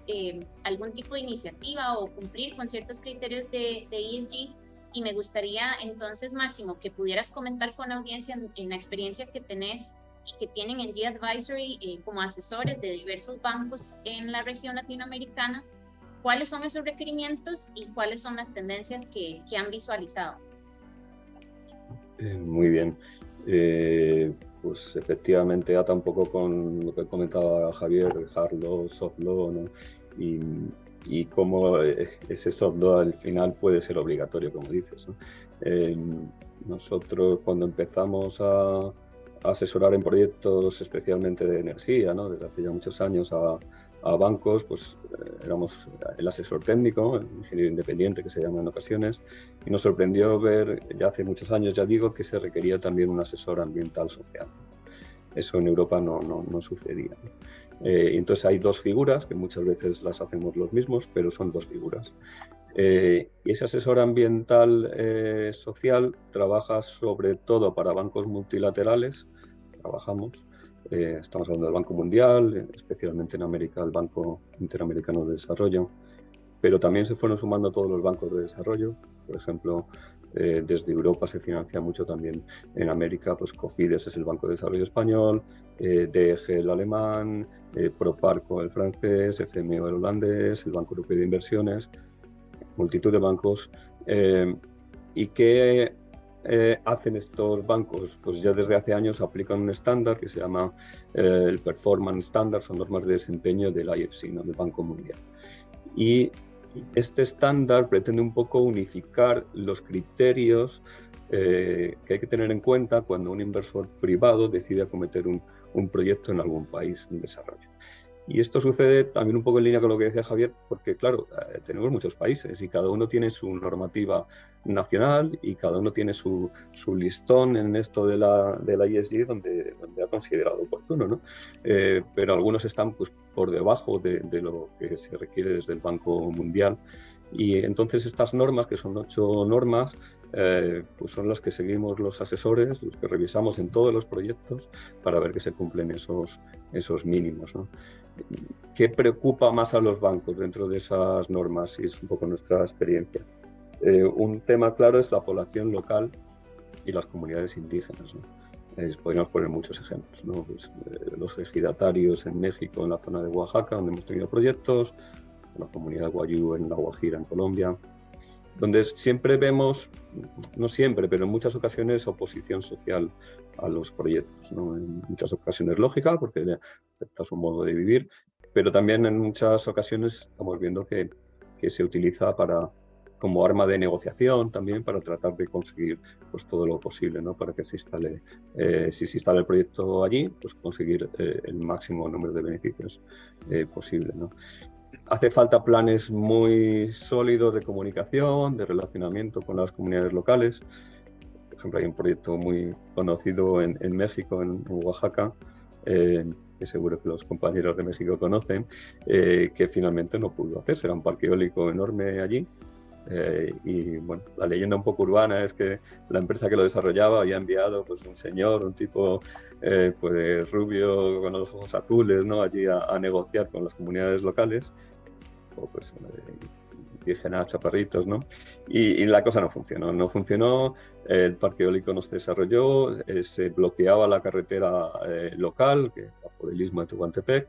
algún tipo de iniciativa o cumplir con ciertos criterios de ESG. Y me gustaría entonces, Máximo, que pudieras comentar con la audiencia en la experiencia que tenés y que tienen en G-Advisory como asesores de diversos bancos en la región latinoamericana, ¿cuáles son esos requerimientos y cuáles son las tendencias que han visualizado? Muy bien. Pues efectivamente ata un poco con lo que comentaba Javier, hard law, soft law, ¿no? Y cómo ese soft law al final puede ser obligatorio, como dices, ¿no? Nosotros cuando empezamos a asesorar en proyectos especialmente de energía, ¿no? Desde hace ya muchos años a bancos, pues éramos el asesor técnico, el ingeniero independiente que se llama en ocasiones, y nos sorprendió ver, ya hace muchos años ya digo, que se requería también un asesor ambiental social. Eso en Europa no sucedía, ¿no? Entonces hay dos figuras, que muchas veces las hacemos los mismos, pero son dos figuras. Y ese asesor ambiental social trabaja sobre todo para bancos multilaterales, estamos hablando del Banco Mundial, especialmente en América, el Banco Interamericano de Desarrollo, pero también se fueron sumando todos los bancos de desarrollo. Por ejemplo, desde Europa se financia mucho también en América, pues Cofides es el Banco de Desarrollo Español, DEG el alemán, Proparco el francés, FMO el holandés, el Banco Europeo de Inversiones, multitud de bancos. ¿Y qué hacen estos bancos? Pues ya desde hace años aplican un estándar que se llama el Performance Standard, son normas de desempeño del IFC, ¿no? Del Banco Mundial. Y este estándar pretende un poco unificar los criterios que hay que tener en cuenta cuando un inversor privado decide acometer un proyecto en algún país en desarrollo. Y esto sucede también un poco en línea con lo que decía Javier, porque claro, tenemos muchos países y cada uno tiene su normativa nacional y cada uno tiene su listón en esto de la ESG donde ha considerado oportuno, ¿no? Pero algunos están pues, por debajo de lo que se requiere desde el Banco Mundial. Y entonces estas normas, que son 8 normas, pues son las que seguimos los asesores, los que revisamos en todos los proyectos para ver que se cumplen esos mínimos, ¿no? ¿Qué preocupa más a los bancos dentro de esas normas? Y es un poco nuestra experiencia. Un tema claro es la población local y las comunidades indígenas, ¿no? Podríamos poner muchos ejemplos, ¿no? Pues, los ejidatarios en México, en la zona de Oaxaca, donde hemos tenido proyectos, la comunidad Wayuu en La Guajira, en Colombia, donde siempre vemos, no siempre, pero en muchas ocasiones, oposición social a los proyectos, ¿no? En muchas ocasiones lógica, porque acepta su modo de vivir, pero también en muchas ocasiones estamos viendo que se utiliza como arma de negociación también para tratar de conseguir pues, todo lo posible, ¿no? Para que se instale, si se instala el proyecto allí, pues conseguir el máximo número de beneficios posible, ¿no? Hace falta planes muy sólidos de comunicación, de relacionamiento con las comunidades locales. Por ejemplo, hay un proyecto muy conocido en México, en Oaxaca, que seguro que los compañeros de México conocen, que finalmente no pudo hacerse. Era un parque eólico enorme allí Y bueno, la leyenda un poco urbana es que la empresa que lo desarrollaba había enviado pues un señor, un tipo pues rubio con los ojos azules, ¿no? Allí a negociar con las comunidades locales, o pues indígenas, chaparritos, ¿no? Y la cosa no funcionó, el parque eólico no se desarrolló, se bloqueaba la carretera local, que va por el istmo de Tehuantepec,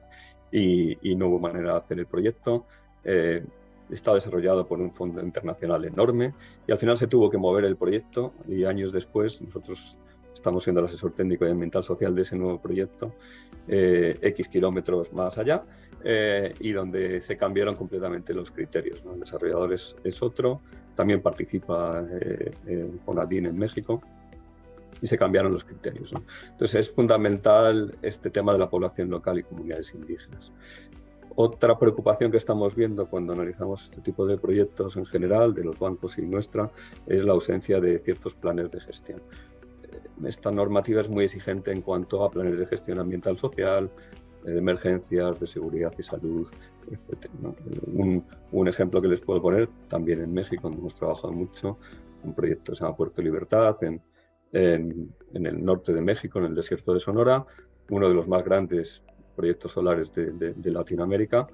y no hubo manera de hacer el proyecto. Está desarrollado por un fondo internacional enorme y al final se tuvo que mover el proyecto, y años después nosotros estamos siendo el asesor técnico y ambiental social de ese nuevo proyecto, X kilómetros más allá, y donde se cambiaron completamente los criterios, ¿no? El desarrollador es otro, también participa en Fonadín en México, y se cambiaron los criterios, ¿no? Entonces es fundamental este tema de la población local y comunidades indígenas. Otra preocupación que estamos viendo cuando analizamos este tipo de proyectos en general, de los bancos y nuestra, es la ausencia de ciertos planes de gestión. Esta normativa es muy exigente en cuanto a planes de gestión ambiental social, de emergencias, de seguridad y salud, etc., ¿no? Un ejemplo que les puedo poner, también en México, donde hemos trabajado mucho, un proyecto que se llama Puerto Libertad, en el norte de México, en el desierto de Sonora, uno de los más grandes proyectos solares de Latinoamérica,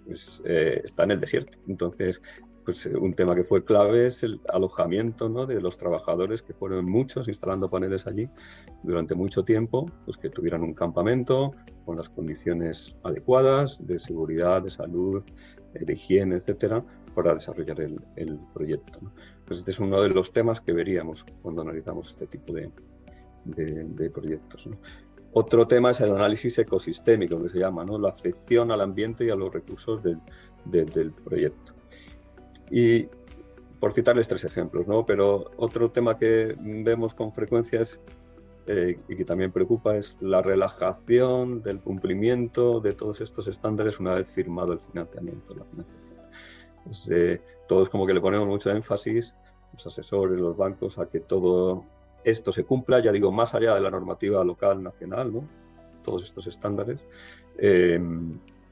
está en el desierto. Entonces, pues un tema que fue clave es el alojamiento, ¿no? De los trabajadores, que fueron muchos instalando paneles allí durante mucho tiempo, pues que tuvieran un campamento con las condiciones adecuadas de seguridad, de salud, de higiene, etcétera, para desarrollar el proyecto, ¿no? Pues este es uno de los temas que veríamos cuando analizamos este tipo de proyectos, ¿no? Otro tema es el análisis ecosistémico, que se llama, ¿no? La afección al ambiente y a los recursos del proyecto. Y por citarles 3 ejemplos, ¿no? Pero otro tema que vemos con frecuencia y que también preocupa es la relajación del cumplimiento de todos estos estándares una vez firmado el financiamiento. La financiación. Todos como que le ponemos mucho énfasis, los asesores, los bancos, a que todo esto se cumpla, ya digo, más allá de la normativa local, nacional, ¿no? Todos estos estándares,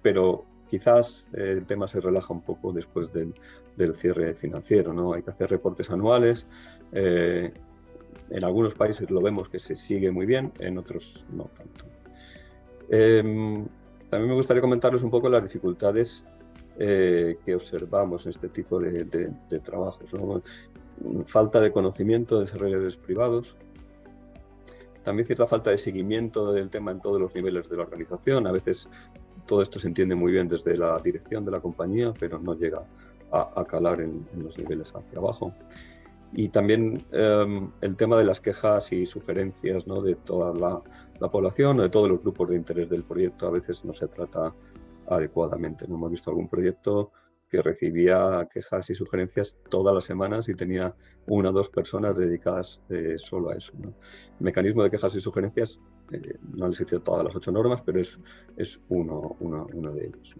pero quizás el tema se relaja un poco después del cierre financiero, ¿no? Hay que hacer reportes anuales, en algunos países lo vemos que se sigue muy bien, en otros no tanto. También me gustaría comentarles un poco las dificultades que observamos en este tipo de trabajos, ¿no? Falta de conocimiento de desarrolladores privados, también cierta falta de seguimiento del tema en todos los niveles de la organización. A veces todo esto se entiende muy bien desde la dirección de la compañía, pero no llega a calar en los niveles hacia abajo. Y también el tema de las quejas y sugerencias, ¿no? De toda la población o de todos los grupos de interés del proyecto, a veces no se trata adecuadamente. No hemos visto algún proyecto que recibía quejas y sugerencias todas las semanas y tenía 1 o 2 personas dedicadas solo a eso, ¿no? El mecanismo de quejas y sugerencias no les he dicho todas las 8 normas, pero es uno de ellos.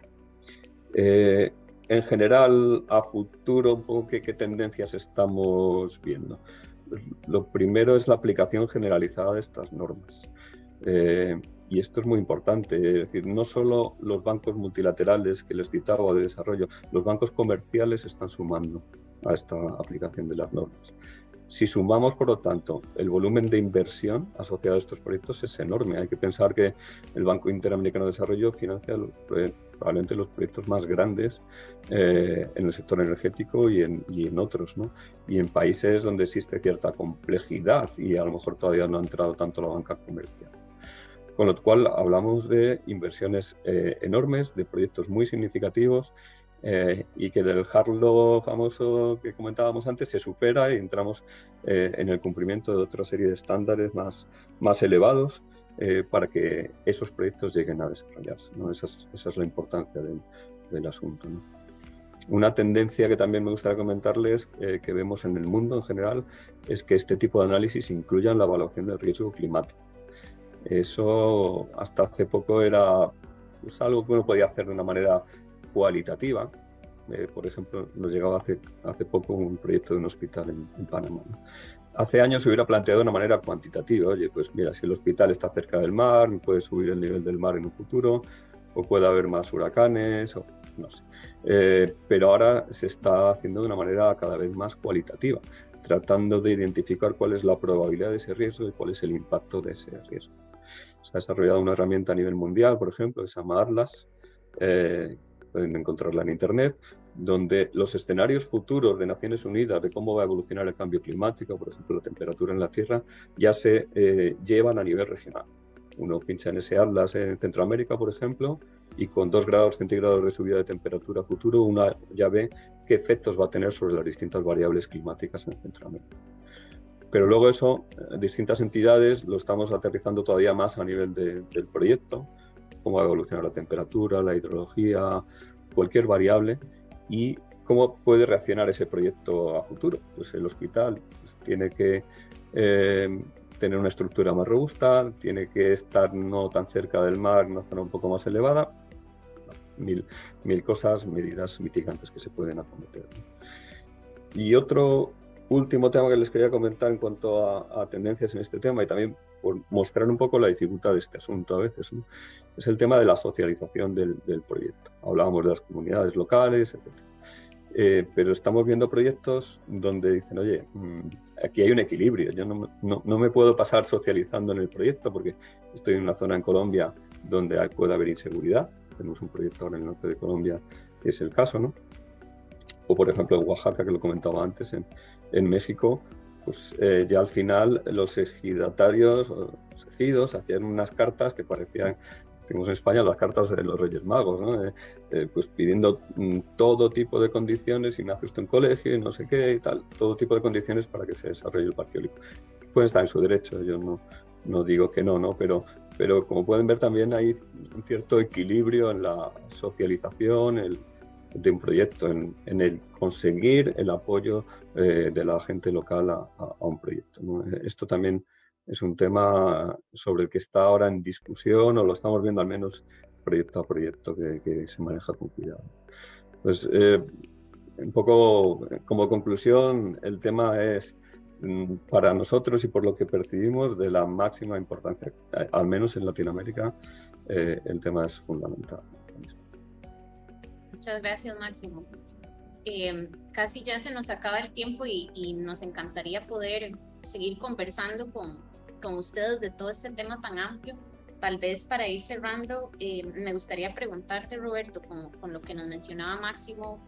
En general, a futuro, un poco ¿qué tendencias estamos viendo? Lo primero es la aplicación generalizada de estas normas. Y esto es muy importante, es decir, no solo los bancos multilaterales que les citaba de desarrollo, los bancos comerciales están sumando a esta aplicación de las normas. Si sumamos, por lo tanto, el volumen de inversión asociado a estos proyectos es enorme. Hay que pensar que el Banco Interamericano de Desarrollo financia probablemente los proyectos más grandes en el sector energético y en otros, ¿no? Y en países donde existe cierta complejidad y a lo mejor todavía no ha entrado tanto la banca comercial. Con lo cual hablamos de inversiones enormes, de proyectos muy significativos, y que del hard law famoso que comentábamos antes se supera y entramos en el cumplimiento de otra serie de estándares más elevados para que esos proyectos lleguen a desarrollarse, ¿no? Esa es la importancia del asunto, ¿no? Una tendencia que también me gustaría comentarles que vemos en el mundo en general es que este tipo de análisis incluyan la evaluación del riesgo climático. Eso hasta hace poco era pues, algo que uno podía hacer de una manera cualitativa. Por ejemplo, nos llegaba hace poco un proyecto de un hospital en Panamá, ¿no? Hace años se hubiera planteado de una manera cuantitativa. Oye, pues mira, si el hospital está cerca del mar, puede subir el nivel del mar en un futuro, o puede haber más huracanes, no sé. Pero ahora se está haciendo de una manera cada vez más cualitativa, tratando de identificar cuál es la probabilidad de ese riesgo y cuál es el impacto de ese riesgo. Se ha desarrollado una herramienta a nivel mundial, por ejemplo, que se llama Atlas, pueden encontrarla en Internet, donde los escenarios futuros de Naciones Unidas de cómo va a evolucionar el cambio climático, por ejemplo, la temperatura en la Tierra, ya se llevan a nivel regional. Uno pincha en ese atlas en Centroamérica, por ejemplo, y con 2 grados centígrados de subida de temperatura futuro, una ya ve qué efectos va a tener sobre las distintas variables climáticas en Centroamérica. Pero luego eso, distintas entidades lo estamos aterrizando todavía más a nivel del proyecto, cómo va a evolucionar la temperatura, la hidrología, cualquier variable, y cómo puede reaccionar ese proyecto a futuro. Pues el hospital pues, tiene que tener una estructura más robusta, tiene que estar no tan cerca del mar, en una zona un poco más elevada, mil cosas, medidas mitigantes que se pueden acometer. Y otro último tema que les quería comentar en cuanto a tendencias en este tema, y también por mostrar un poco la dificultad de este asunto a veces, ¿no? Es el tema de la socialización del proyecto. Hablábamos de las comunidades locales, etc. Pero estamos viendo proyectos donde dicen, oye, aquí hay un equilibrio, yo no me puedo pasar socializando en el proyecto porque estoy en una zona en Colombia donde puede haber inseguridad. Tenemos un proyecto ahora en el norte de Colombia, que es el caso, ¿no? O por ejemplo en Oaxaca, que lo comentaba antes, en México, pues ya al final los ejidatarios, los ejidos, hacían unas cartas que parecían, decimos en España, las cartas de los Reyes Magos, ¿no? Pues pidiendo todo tipo de condiciones, si nace usted en colegio y no sé qué y tal, todo tipo de condiciones para que se desarrolle el parque eólico. Pueden estar en su derecho, yo no digo que no, pero como pueden ver también hay un cierto equilibrio en la socialización, de un proyecto, en el conseguir el apoyo de la gente local a un proyecto, ¿no? Esto también es un tema sobre el que está ahora en discusión, o lo estamos viendo al menos proyecto a proyecto que se maneja con cuidado. Pues un poco como conclusión, el tema es para nosotros y por lo que percibimos de la máxima importancia, al menos en Latinoamérica, el tema es fundamental. Muchas gracias, Máximo. Casi ya se nos acaba el tiempo y nos encantaría poder seguir conversando con ustedes de todo este tema tan amplio. Tal vez para ir cerrando, me gustaría preguntarte, Roberto, con lo que nos mencionaba Máximo,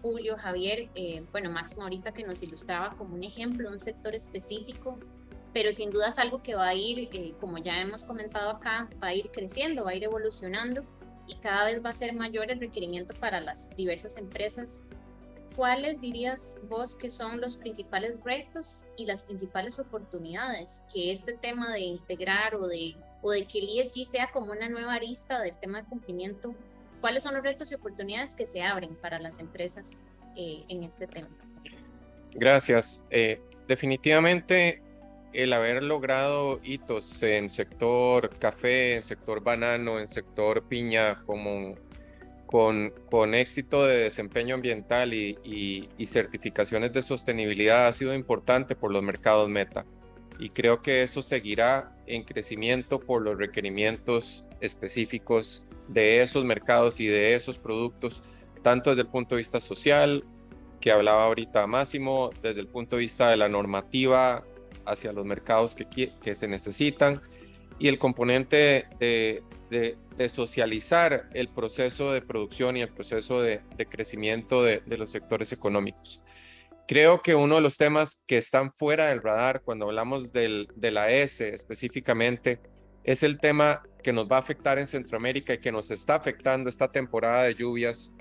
Julio, Javier, bueno, Máximo ahorita que nos ilustraba como un ejemplo, un sector específico, pero sin duda es algo que va a ir, como ya hemos comentado acá, va a ir creciendo, va a ir evolucionando y cada vez va a ser mayor el requerimiento para las diversas empresas. ¿Cuáles dirías vos que son los principales retos y las principales oportunidades que este tema de integrar o de que el ESG sea como una nueva arista del tema de cumplimiento? ¿Cuáles son los retos y oportunidades que se abren para las empresas en este tema? Gracias. Definitivamente el haber logrado hitos en sector café, en sector banano, en sector piña, como con éxito de desempeño ambiental y certificaciones de sostenibilidad ha sido importante por los mercados meta. Y creo que eso seguirá en crecimiento por los requerimientos específicos de esos mercados y de esos productos, tanto desde el punto de vista social, que hablaba ahorita Máximo, desde el punto de vista de la normativa hacia los mercados que se necesitan, y el componente de socializar el proceso de producción y el proceso de crecimiento de los sectores económicos. Creo que uno de los temas que están fuera del radar cuando hablamos de la S específicamente es el tema que nos va a afectar en Centroamérica y que nos está afectando esta temporada de lluvias,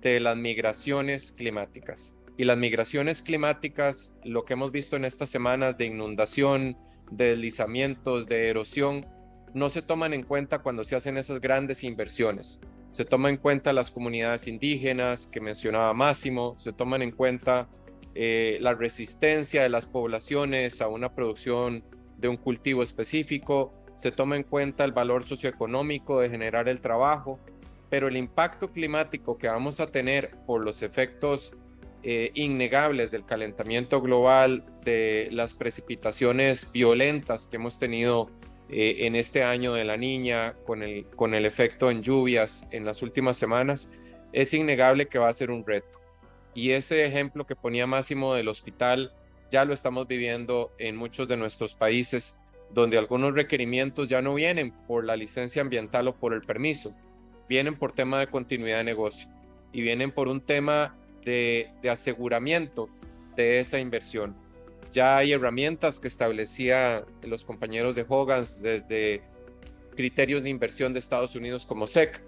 de las migraciones climáticas. Y las migraciones climáticas, lo que hemos visto en estas semanas de inundación, de deslizamientos, de erosión, no se toman en cuenta cuando se hacen esas grandes inversiones. Se toman en cuenta las comunidades indígenas que mencionaba Máximo, se toman en cuenta la resistencia de las poblaciones a una producción de un cultivo específico, se toma en cuenta el valor socioeconómico de generar el trabajo, pero el impacto climático que vamos a tener por los efectos innegables del calentamiento global, de las precipitaciones violentas que hemos tenido en este año de la Niña, con el efecto en lluvias en las últimas semanas, es innegable que va a ser un reto. Y ese ejemplo que ponía Máximo del hospital, ya lo estamos viviendo en muchos de nuestros países, donde algunos requerimientos ya no vienen por la licencia ambiental o por el permiso, vienen por tema de continuidad de negocio y vienen por un tema de aseguramiento de esa inversión. Ya hay herramientas que establecían los compañeros de Hogan's desde criterios de inversión de Estados Unidos como SEC,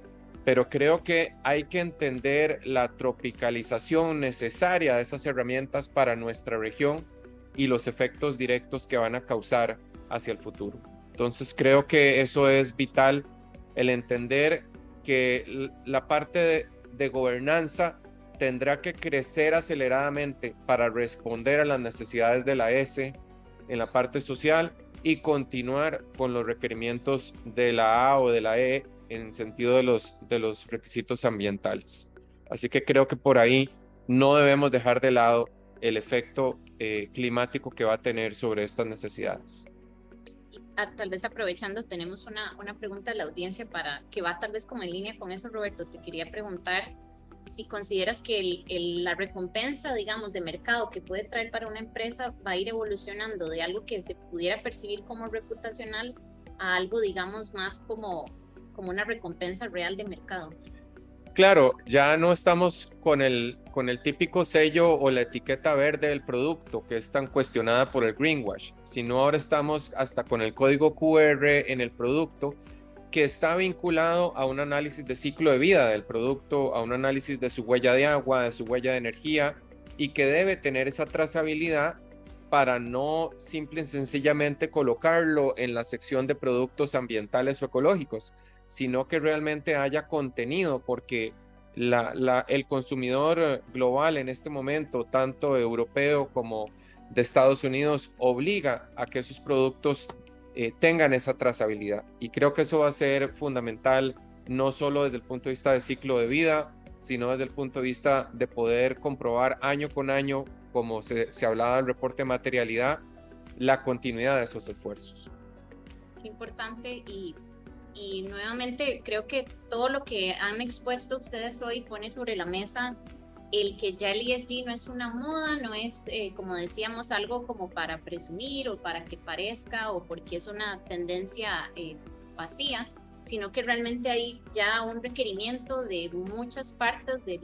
pero creo que hay que entender la tropicalización necesaria de esas herramientas para nuestra región y los efectos directos que van a causar hacia el futuro. Entonces creo que eso es vital, el entender que la parte de gobernanza tendrá que crecer aceleradamente para responder a las necesidades de la S en la parte social y continuar con los requerimientos de la A o de la E en sentido de los requisitos ambientales. Así que creo que por ahí no debemos dejar de lado el efecto climático que va a tener sobre estas necesidades. Tal vez aprovechando, tenemos una pregunta de la audiencia que va tal vez como en línea con eso, Roberto. Te quería preguntar si consideras que la recompensa, digamos, de mercado que puede traer para una empresa va a ir evolucionando de algo que se pudiera percibir como reputacional a algo, digamos, más como una recompensa real de mercado. Claro, ya no estamos con el típico sello o la etiqueta verde del producto que es tan cuestionada por el greenwash, sino ahora estamos hasta con el código QR en el producto que está vinculado a un análisis de ciclo de vida del producto, a un análisis de su huella de agua, de su huella de energía y que debe tener esa trazabilidad para no simple y sencillamente colocarlo en la sección de productos ambientales o ecológicos, sino que realmente haya contenido, porque el consumidor global en este momento, tanto europeo como de Estados Unidos, obliga a que sus productos tengan esa trazabilidad. Y creo que eso va a ser fundamental, no solo desde el punto de vista de ciclo de vida, sino desde el punto de vista de poder comprobar año con año, como se hablaba del reporte de materialidad, la continuidad de esos esfuerzos. Qué importante y nuevamente creo que todo lo que han expuesto ustedes hoy pone sobre la mesa el que ya el ESG no es una moda, no es, como decíamos, algo como para presumir o para que parezca o porque es una tendencia vacía, sino que realmente hay ya un requerimiento de muchas partes de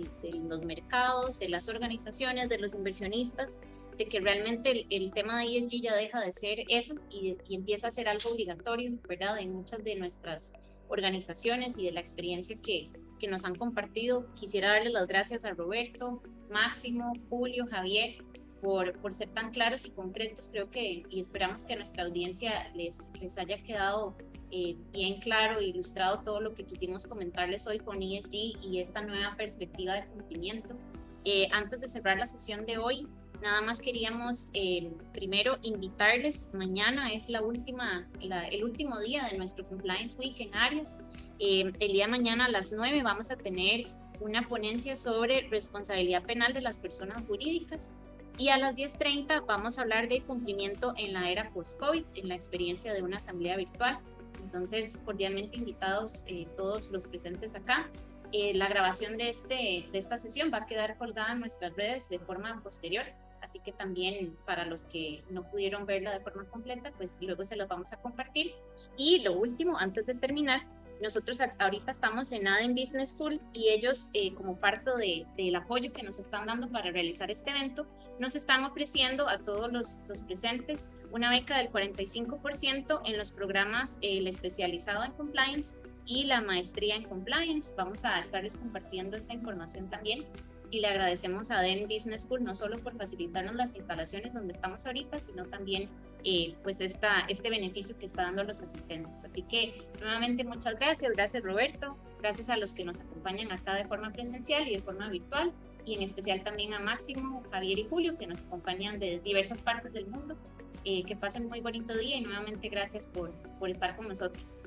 los mercados, de las organizaciones, de los inversionistas, de que realmente el tema de ESG ya deja de ser eso y empieza a ser algo obligatorio, ¿verdad? En muchas de nuestras organizaciones y de la experiencia que nos han compartido. Quisiera darle las gracias a Roberto, Máximo, Julio, Javier, por ser tan claros y concretos. Creo que, y esperamos que a nuestra audiencia les haya quedado bien claro e ilustrado todo lo que quisimos comentarles hoy con ESG y esta nueva perspectiva de cumplimiento. Antes de cerrar la sesión de hoy, nada más queríamos primero invitarles, mañana es el último día de nuestro Compliance Week en Arias. El día de mañana a las 9 vamos a tener una ponencia sobre responsabilidad penal de las personas jurídicas y a las 10:30 vamos a hablar de cumplimiento en la era post-COVID, en la experiencia de una asamblea virtual. Entonces, cordialmente invitados todos los presentes acá. La grabación de esta sesión va a quedar colgada en nuestras redes de forma posterior, así que también para los que no pudieron verla de forma completa, pues luego se los vamos a compartir. Y lo último, antes de terminar, nosotros ahorita estamos en ADEN Business School y ellos, como parte del apoyo que nos están dando para realizar este evento, nos están ofreciendo a todos los presentes una beca del 45% en los programas, el especializado en compliance y la maestría en compliance. Vamos a estarles compartiendo esta información también y le agradecemos a ADEN Business School no solo por facilitarnos las instalaciones donde estamos ahorita, sino también pues este beneficio que está dando a los asistentes. Así que nuevamente muchas gracias Roberto, gracias a los que nos acompañan acá de forma presencial y de forma virtual, y en especial también a Máximo, Javier y Julio que nos acompañan de diversas partes del mundo. Que pasen muy bonito día y nuevamente gracias por estar con nosotros.